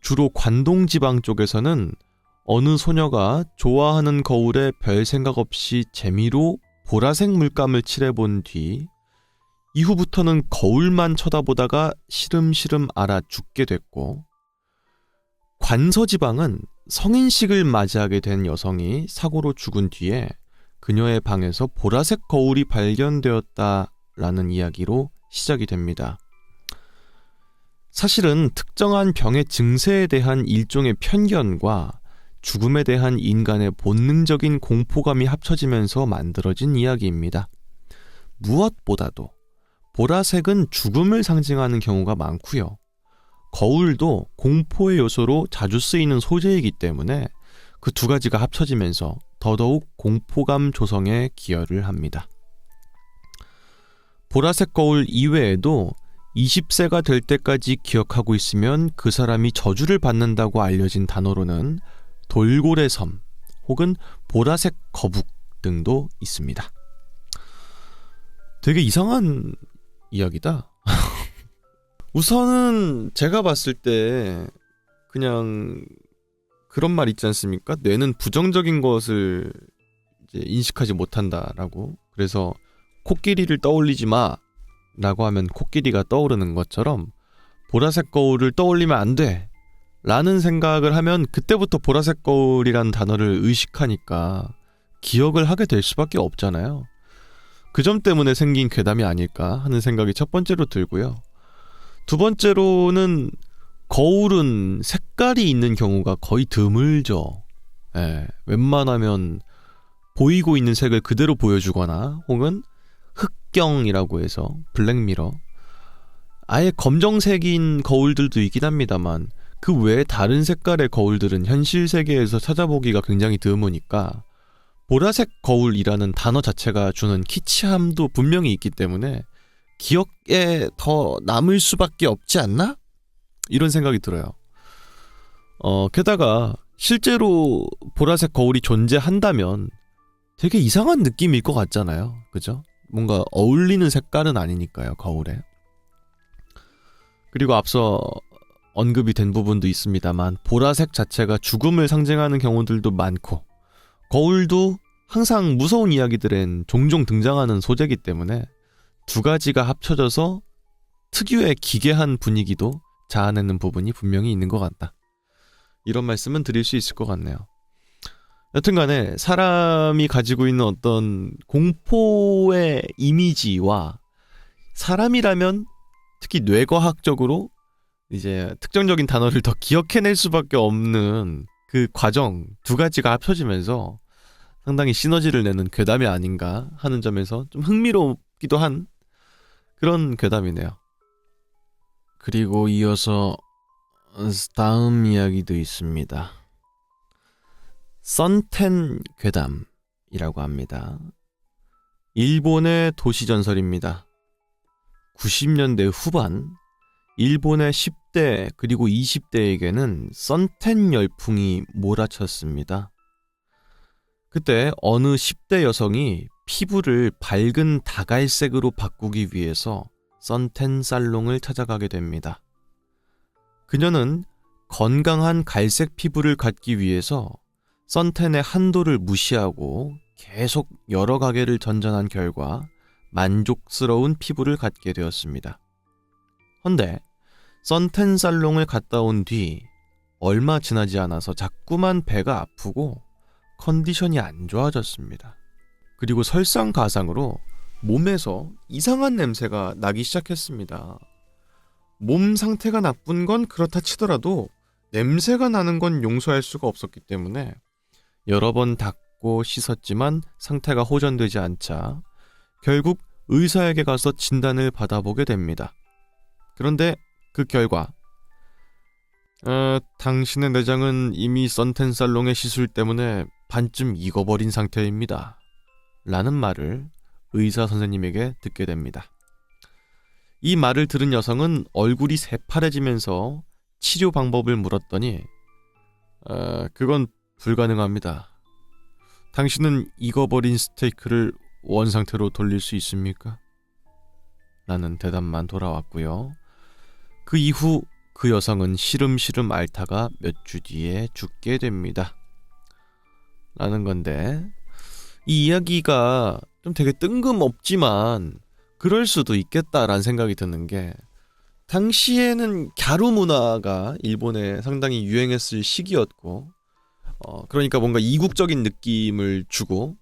주로 관동지방 쪽에서는 어느 소녀가 좋아하는 거울에 별 생각 없이 재미로 보라색 물감을 칠해본 뒤 이후부터는 거울만 쳐다보다가 시름시름 앓아 죽게 됐고, 관서지방은 성인식을 맞이하게 된 여성이 사고로 죽은 뒤에 그녀의 방에서 보라색 거울이 발견되었다라는 이야기로 시작이 됩니다. 사실은 특정한 병의 증세에 대한 일종의 편견과 죽음에 대한 인간의 본능적인 공포감이 합쳐지면서 만들어진 이야기입니다. 무엇보다도 보라색은 죽음을 상징하는 경우가 많고요. 거울도 공포의 요소로 자주 쓰이는 소재이기 때문에 그 두 가지가 합쳐지면서 더더욱 공포감 조성에 기여를 합니다. 보라색 거울 이외에도 20세가 될 때까지 기억하고 있으면 그 사람이 저주를 받는다고 알려진 단어로는 돌고래 섬 혹은 보라색 거북 등도 있습니다. 되게 이상한 이야기다. 우선은 제가 봤을 때 그냥 그런 말 있지 않습니까? 뇌는 부정적인 것을 이제 인식하지 못한다라고. 그래서 코끼리를 떠올리지 마 라고 하면 코끼리가 떠오르는 것처럼 보라색 거울을 떠올리면 안 돼 라는 생각을 하면 그때부터 보라색 거울이라는 단어를 의식하니까 기억을 하게 될 수밖에 없잖아요. 그 점 때문에 생긴 괴담이 아닐까 하는 생각이 첫 번째로 들고요. 두 번째로는 거울은 색깔이 있는 경우가 거의 드물죠. 웬만하면 보이고 있는 색을 그대로 보여주거나 혹은 흑경이라고 해서 블랙미러, 아예 검정색인 거울들도 있긴 합니다만 그 외에 다른 색깔의 거울들은 현실 세계에서 찾아보기가 굉장히 드무니까 보라색 거울이라는 단어 자체가 주는 키치함도 분명히 있기 때문에 기억에 더 남을 수밖에 없지 않나? 이런 생각이 들어요. 게다가 실제로 보라색 거울이 존재한다면 되게 이상한 느낌일 것 같잖아요. 그죠? 뭔가 어울리는 색깔은 아니니까요, 거울에. 그리고 앞서 언급이 된 부분도 있습니다만 보라색 자체가 죽음을 상징하는 경우들도 많고 거울도 항상 무서운 이야기들엔 종종 등장하는 소재이기 때문에 두 가지가 합쳐져서 특유의 기괴한 분위기도 자아내는 부분이 분명히 있는 것 같다. 이런 말씀은 드릴 수 있을 것 같네요. 여튼간에 사람이 가지고 있는 어떤 공포의 이미지와 사람이라면 특히 뇌과학적으로 이제 특정적인 단어를 더 기억해낼 수밖에 없는 그 과정 두 가지가 합쳐지면서 상당히 시너지를 내는 괴담이 아닌가 하는 점에서 좀 흥미롭기도 한 그런 괴담이네요. 그리고 이어서 다음 이야기도 있습니다. 선텐 괴담이라고 합니다. 일본의 도시전설입니다. 90년대 후반 일본의 10대 그리고 20대에게는 선텐 열풍이 몰아쳤습니다. 그때 어느 10대 여성이 피부를 밝은 다갈색으로 바꾸기 위해서 선텐 살롱을 찾아가게 됩니다. 그녀는 건강한 갈색 피부를 갖기 위해서 선텐의 한도를 무시하고 계속 여러 가게를 전전한 결과 만족스러운 피부를 갖게 되었습니다. 헌데 선텐 살롱을 갔다 온 뒤 얼마 지나지 않아서 자꾸만 배가 아프고 컨디션이 안 좋아졌습니다. 그리고 설상가상으로 몸에서 이상한 냄새가 나기 시작했습니다. 몸 상태가 나쁜 건 그렇다 치더라도 냄새가 나는 건 용서할 수가 없었기 때문에 여러 번 닦고 씻었지만 상태가 호전되지 않자 결국 의사에게 가서 진단을 받아보게 됩니다. 그런데 그 결과 당신의 내장은 이미 선텐 살롱의 시술 때문에 반쯤 익어버린 상태입니다. 라는 말을 의사 선생님에게 듣게 됩니다. 이 말을 들은 여성은 얼굴이 새파래지면서 치료 방법을 물었더니 그건 불가능합니다. 당신은 익어버린 스테이크를 원상태로 돌릴 수 있습니까? 라는 대답만 돌아왔고요. 그 이후 그 여성은 시름시름 앓다가 몇 주 뒤에 죽게 됩니다. 라는 건데 이 이야기가 좀 되게 뜬금없지만 그럴 수도 있겠다라는 생각이 드는 게 당시에는 갸루 문화가 일본에 상당히 유행했을 시기였고 그러니까 뭔가 이국적인 느낌을 주고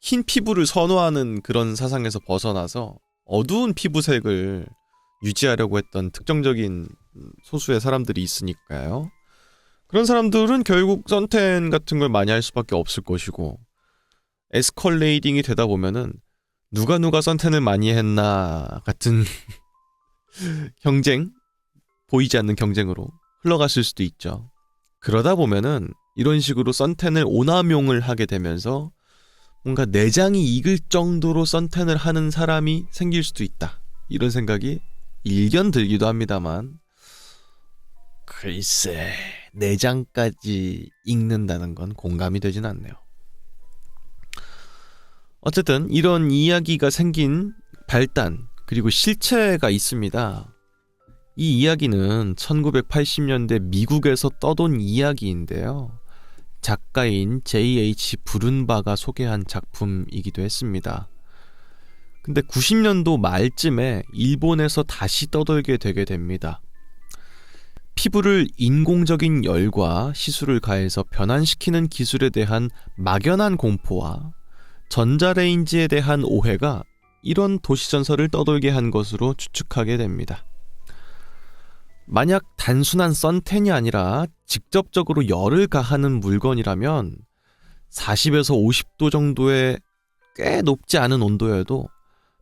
흰 피부를 선호하는 그런 사상에서 벗어나서 어두운 피부색을 유지하려고 했던 특정적인 소수의 사람들이 있으니까요. 그런 사람들은 결국 썬텐 같은 걸 많이 할 수밖에 없을 것이고, 에스컬레이딩이 되다 보면은 누가 썬텐을 많이 했나 같은 경쟁, 보이지 않는 경쟁으로 흘러갔을 수도 있죠. 그러다 보면은 이런 식으로 썬텐을 오남용을 하게 되면서 뭔가 내장이 익을 정도로 썬텐을 하는 사람이 생길 수도 있다, 이런 생각이 일견 들기도 합니다만, 글쎄, 내장까지 익는다는 건 공감이 되진 않네요. 어쨌든 이런 이야기가 생긴 발단, 그리고 실체가 있습니다. 이 이야기는 1980년대 미국에서 떠돈 이야기인데요. 작가인 J.H. 브룬바가 소개한 작품이기도 했습니다. 근데 90년도 말쯤에 일본에서 다시 떠돌게 되게 됩니다. 피부를 인공적인 열과 시술을 가해서 변환시키는 기술에 대한 막연한 공포와 전자레인지에 대한 오해가 이런 도시전설을 떠돌게 한 것으로 추측하게 됩니다. 만약 단순한 썬텐이 아니라 직접적으로 열을 가하는 물건이라면 40에서 50도 정도의 꽤 높지 않은 온도여도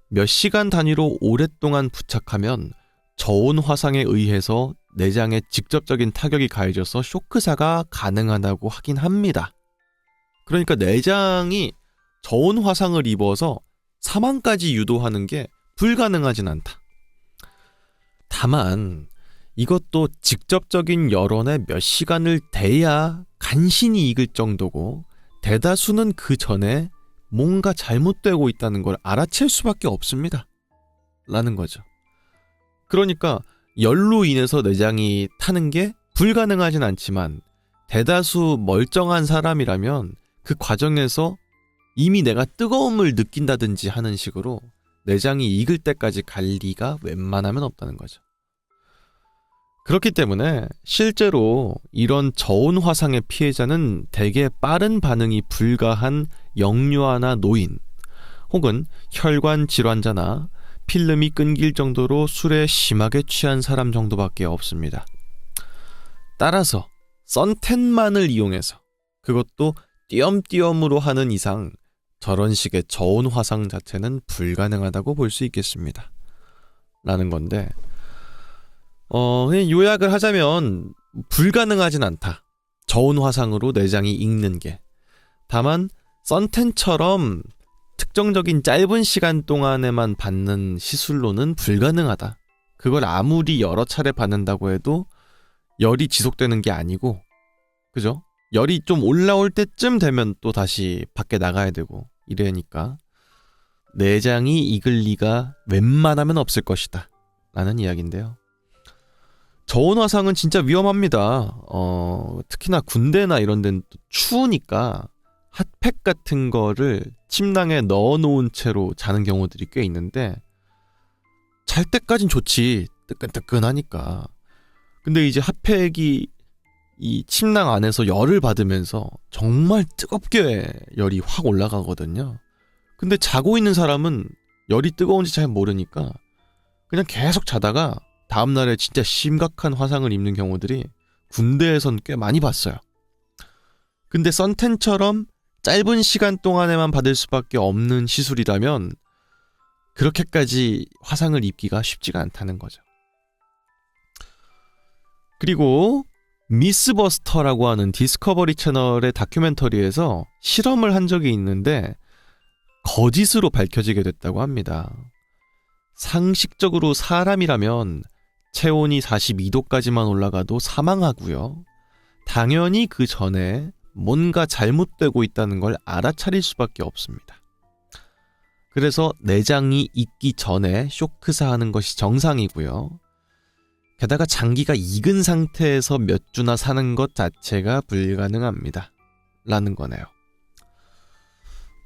몇 시간 단위로 오랫동안 부착하면 저온 화상에 의해서 내장에 직접적인 타격이 가해져서 쇼크사가 가능하다고 하긴 합니다. 그러니까 내장이 저온 화상을 입어서 사망까지 유도하는 게 불가능하진 않다. 다만 이것도 직접적인 열원에 몇 시간을 대야 간신히 익을 정도고, 대다수는 그 전에 뭔가 잘못되고 있다는 걸 알아챌 수밖에 없습니다. 라는 거죠. 그러니까 열로 인해서 내장이 타는 게 불가능하진 않지만, 대다수 멀쩡한 사람이라면 그 과정에서 이미 내가 뜨거움을 느낀다든지 하는 식으로 내장이 익을 때까지 갈 리가 웬만하면 없다는 거죠. 그렇기 때문에 실제로 이런 저온 화상의 피해자는 대개 빠른 반응이 불가한 영유아나 노인, 혹은 혈관 질환자나 필름이 끊길 정도로 술에 심하게 취한 사람 정도밖에 없습니다. 따라서 썬텐만을 이용해서, 그것도 띄엄띄엄으로 하는 이상 저런 식의 저온 화상 자체는 불가능하다고 볼 수 있겠습니다. 라는 건데, 요약을 하자면 불가능하진 않다. 저온 화상으로 내장이 익는 게. 다만 썬텐처럼 특정적인 짧은 시간 동안에만 받는 시술로는 불가능하다. 그걸 아무리 여러 차례 받는다고 해도 열이 지속되는 게 아니고, 그죠? 열이 좀 올라올 때쯤 되면 또 다시 밖에 나가야 되고 이래니까 내장이 익을 리가 웬만하면 없을 것이다, 라는 이야기인데요. 저온 화상은 진짜 위험합니다. 특히나 군대나 이런 데는 또 추우니까 핫팩 같은 거를 침낭에 넣어놓은 채로 자는 경우들이 꽤 있는데, 잘 때까진 좋지, 뜨끈뜨끈하니까. 근데 이제 핫팩이 이 침낭 안에서 열을 받으면서 정말 뜨겁게 열이 확 올라가거든요. 근데 자고 있는 사람은 열이 뜨거운지 잘 모르니까 그냥 계속 자다가 다음날에 진짜 심각한 화상을 입는 경우들이 군대에선 꽤 많이 봤어요. 근데 썬텐처럼 짧은 시간 동안에만 받을 수밖에 없는 시술이라면 그렇게까지 화상을 입기가 쉽지가 않다는 거죠. 그리고 미스버스터라고 하는 디스커버리 채널의 다큐멘터리에서 실험을 한 적이 있는데 거짓으로 밝혀지게 됐다고 합니다. 상식적으로 사람이라면 체온이 42도까지만 올라가도 사망하고요. 당연히 그 전에 뭔가 잘못되고 있다는 걸 알아차릴 수밖에 없습니다. 그래서 내장이 익기 전에 쇼크사하는 것이 정상이고요. 게다가 장기가 익은 상태에서 몇 주나 사는 것 자체가 불가능합니다. 라는 거네요.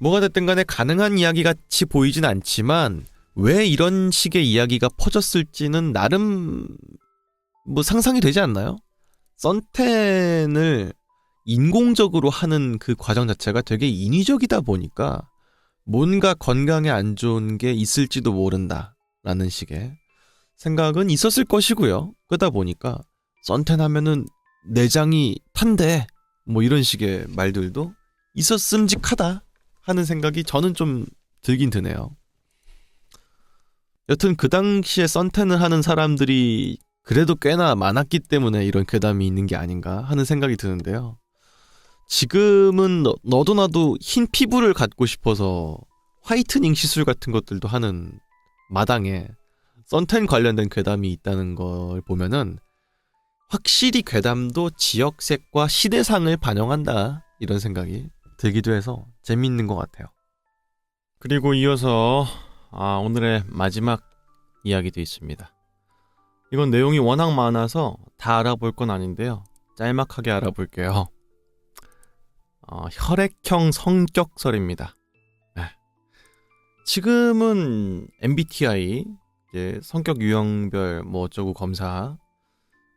뭐가 됐든 간에 가능한 이야기 같이 보이진 않지만 왜 이런 식의 이야기가 퍼졌을지는 나름 상상이 되지 않나요? 썬텐을 인공적으로 하는 그 과정 자체가 되게 인위적이다 보니까 뭔가 건강에 안 좋은 게 있을지도 모른다 라는 식의 생각은 있었을 것이고요. 그러다 보니까 썬텐 하면은 내장이 탄대 뭐 이런 식의 말들도 있었음직하다 하는 생각이 저는 좀 들긴 드네요. 여튼 그 당시에 썬텐을 하는 사람들이 그래도 꽤나 많았기 때문에 이런 괴담이 있는 게 아닌가 하는 생각이 드는데요. 지금은 너도 나도 흰 피부를 갖고 싶어서 화이트닝 시술 같은 것들도 하는 마당에 썬텐 관련된 괴담이 있다는 걸 보면은 확실히 괴담도 지역색과 시대상을 반영한다 이런 생각이 들기도 해서 재미있는 것 같아요. 그리고 이어서 오늘의 마지막 이야기도 있습니다. 이건 내용이 워낙 많아서 다 알아볼 건 아닌데요. 짤막하게 알아볼게요. 혈액형 성격설입니다. 네. 지금은 MBTI, 이제 성격 유형별 뭐 어쩌고 검사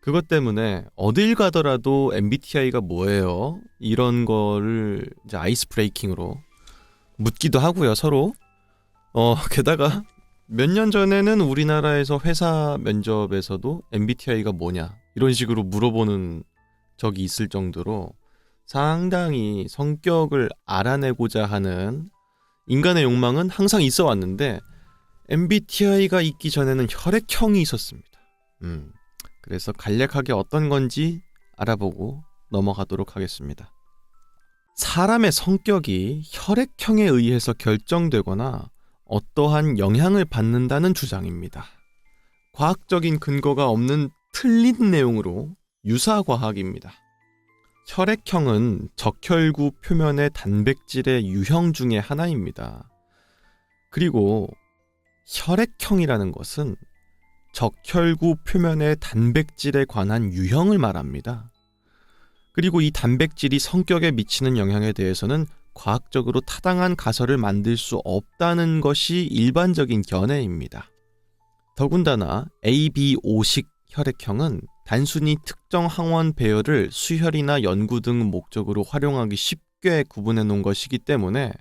그것 때문에 어딜 가더라도 MBTI가 뭐예요? 이런 거를 이제 아이스 브레이킹으로 묻기도 하고요, 서로. 게다가 몇 년 전에는 우리나라에서 회사 면접에서도 MBTI가 뭐냐 이런 식으로 물어보는 적이 있을 정도로 상당히 성격을 알아내고자 하는 인간의 욕망은 항상 있어 왔는데 MBTI가 있기 전에는 혈액형이 있었습니다. 그래서 간략하게 어떤 건지 알아보고 넘어가도록 하겠습니다. 사람의 성격이 혈액형에 의해서 결정되거나 어떠한 영향을 받는다는 주장입니다. 과학적인 근거가 없는 틀린 내용으로 유사과학입니다. 혈액형은 적혈구 표면의 단백질의 유형 중에 하나입니다. 그리고 혈액형이라는 것은 적혈구 표면의 단백질에 관한 유형을 말합니다. 그리고 이 단백질이 성격에 미치는 영향에 대해서는 과학적으로 타당한 가설을 만들 수 없다는 것이 일반적인 견해입니다. 더군다나 ABO식 혈액형은 단순히 특정 항원 배열을 수혈이나 연구 등 목적으로 활용하기 쉽게 구분해 놓은 것이기 때문에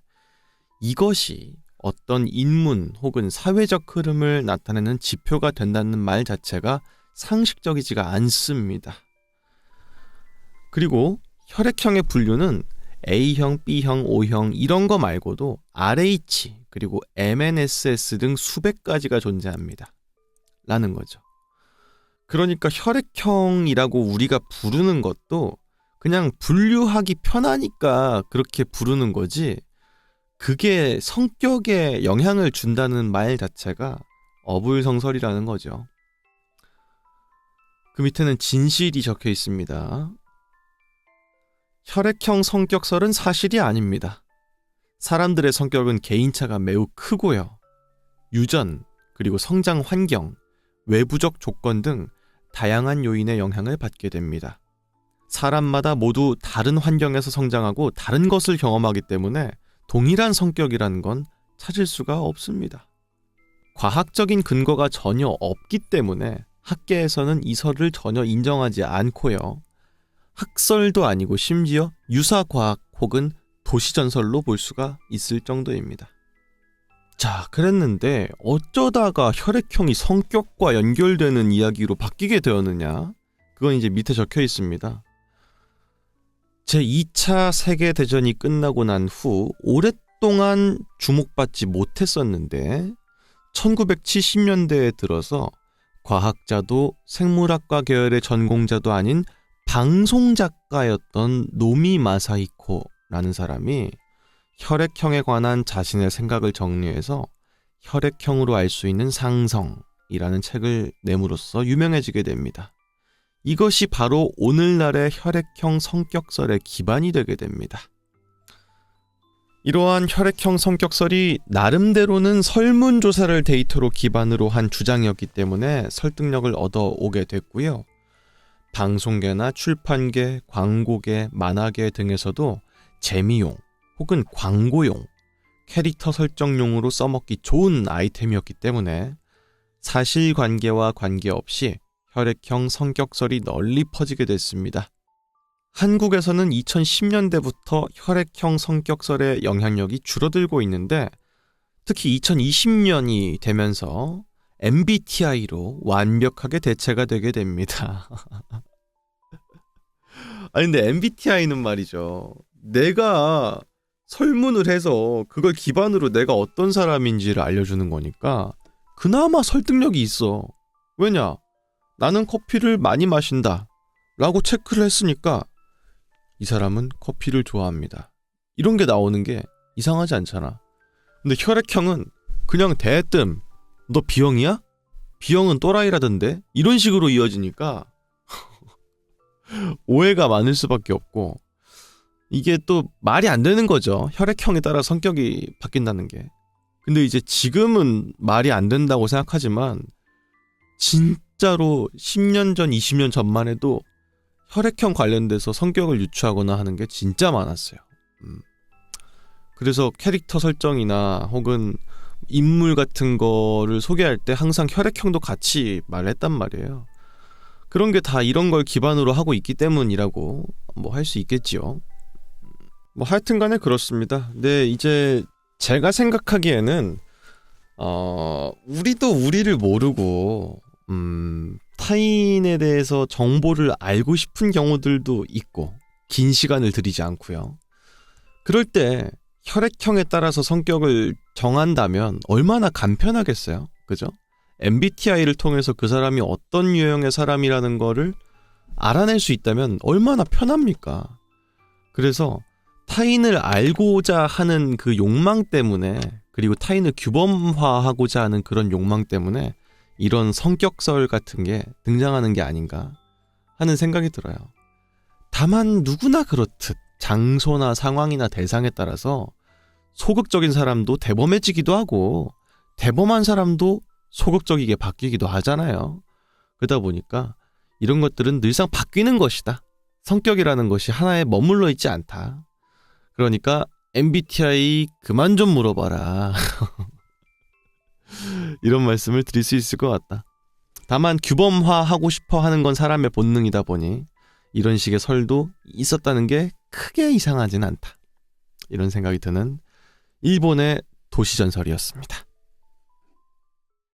이것이 어떤 인문 혹은 사회적 흐름을 나타내는 지표가 된다는 말 자체가 상식적이지가 않습니다. 그리고 혈액형의 분류는 A형, B형, O형 이런 거 말고도 RH 그리고 MNSS 등 수백 가지가 존재합니다. 라는 거죠. 그러니까 혈액형이라고 우리가 부르는 것도 그냥 분류하기 편하니까 그렇게 부르는 거지 그게 성격에 영향을 준다는 말 자체가 어불성설이라는 거죠. 그 밑에는 진실이 적혀 있습니다. 혈액형 성격설은 사실이 아닙니다. 사람들의 성격은 개인차가 매우 크고요. 유전, 그리고 성장 환경, 외부적 조건 등 다양한 요인의 영향을 받게 됩니다. 사람마다 모두 다른 환경에서 성장하고 다른 것을 경험하기 때문에 동일한 성격이라는 건 찾을 수가 없습니다. 과학적인 근거가 전혀 없기 때문에 학계에서는 이 설을 전혀 인정하지 않고요. 학설도 아니고 심지어 유사과학 혹은 도시전설로 볼 수가 있을 정도입니다. 자, 그랬는데 어쩌다가 혈액형이 성격과 연결되는 이야기로 바뀌게 되었느냐? 그건 이제 밑에 적혀 있습니다. 제2차 세계대전이 끝나고 난 후 오랫동안 주목받지 못했었는데 1970년대에 들어서 과학자도 생물학과 계열의 전공자도 아닌 방송작가였던 노미 마사히코라는 사람이 혈액형에 관한 자신의 생각을 정리해서 혈액형으로 알 수 있는 상성이라는 책을 내므로써 유명해지게 됩니다. 이것이 바로 오늘날의 혈액형 성격설의 기반이 되게 됩니다. 이러한 혈액형 성격설이 나름대로는 설문조사를 데이터로 기반으로 한 주장이었기 때문에 설득력을 얻어오게 됐고요. 방송계나 출판계, 광고계, 만화계 등에서도 재미용 혹은 광고용, 캐릭터 설정용으로 써먹기 좋은 아이템이었기 때문에 사실관계와 관계없이 혈액형 성격설이 널리 퍼지게 됐습니다. 한국에서는 2010년대부터 혈액형 성격설의 영향력이 줄어들고 있는데 특히 2020년이 되면서 MBTI로 완벽하게 대체가 되게 됩니다. 아니 근데 MBTI는 말이죠. 내가 설문을 해서 그걸 기반으로 내가 어떤 사람인지를 알려주는 거니까 그나마 설득력이 있어. 왜냐? 나는 커피를 많이 마신다 라고 체크를 했으니까 이 사람은 커피를 좋아합니다. 이런 게 나오는 게 이상하지 않잖아. 근데 혈액형은 그냥 대뜸 너 B형이야? B형은 또라이라던데? 이런 식으로 이어지니까 오해가 많을 수밖에 없고 이게 또 말이 안 되는 거죠. 혈액형에 따라 성격이 바뀐다는 게. 근데 이제 지금은 말이 안 된다고 생각하지만 진짜로 10년 전, 20년 전만 해도 혈액형 관련돼서 성격을 유추하거나 하는 게 진짜 많았어요. 그래서 캐릭터 설정이나 혹은 인물 같은 거를 소개할 때 항상 혈액형도 같이 말했단 말이에요. 그런 게 다 이런 걸 기반으로 하고 있기 때문이라고 뭐 할 수 있겠지요. 뭐 하여튼간에 그렇습니다. 근데 이제 제가 생각하기에는 우리도 우리를 모르고 타인에 대해서 정보를 알고 싶은 경우들도 있고 긴 시간을 들이지 않고요. 그럴 때 혈액형에 따라서 성격을 정한다면 얼마나 간편하겠어요. 그죠? MBTI를 통해서 그 사람이 어떤 유형의 사람이라는 거를 알아낼 수 있다면 얼마나 편합니까? 그래서 타인을 알고자 하는 그 욕망 때문에, 그리고 타인을 규범화하고자 하는 그런 욕망 때문에 이런 성격설 같은 게 등장하는 게 아닌가 하는 생각이 들어요. 다만 누구나 그렇듯 장소나 상황이나 대상에 따라서 소극적인 사람도 대범해지기도 하고 대범한 사람도 소극적이게 바뀌기도 하잖아요. 그러다 보니까 이런 것들은 늘상 바뀌는 것이다. 성격이라는 것이 하나에 머물러 있지 않다. 그러니까 MBTI 그만 좀 물어봐라. 이런 말씀을 드릴 수 있을 것 같다. 다만 규범화하고 싶어 하는 건 사람의 본능이다 보니 이런 식의 설도 있었다는 게 크게 이상하진 않다. 이런 생각이 드는 일본의 도시전설이었습니다.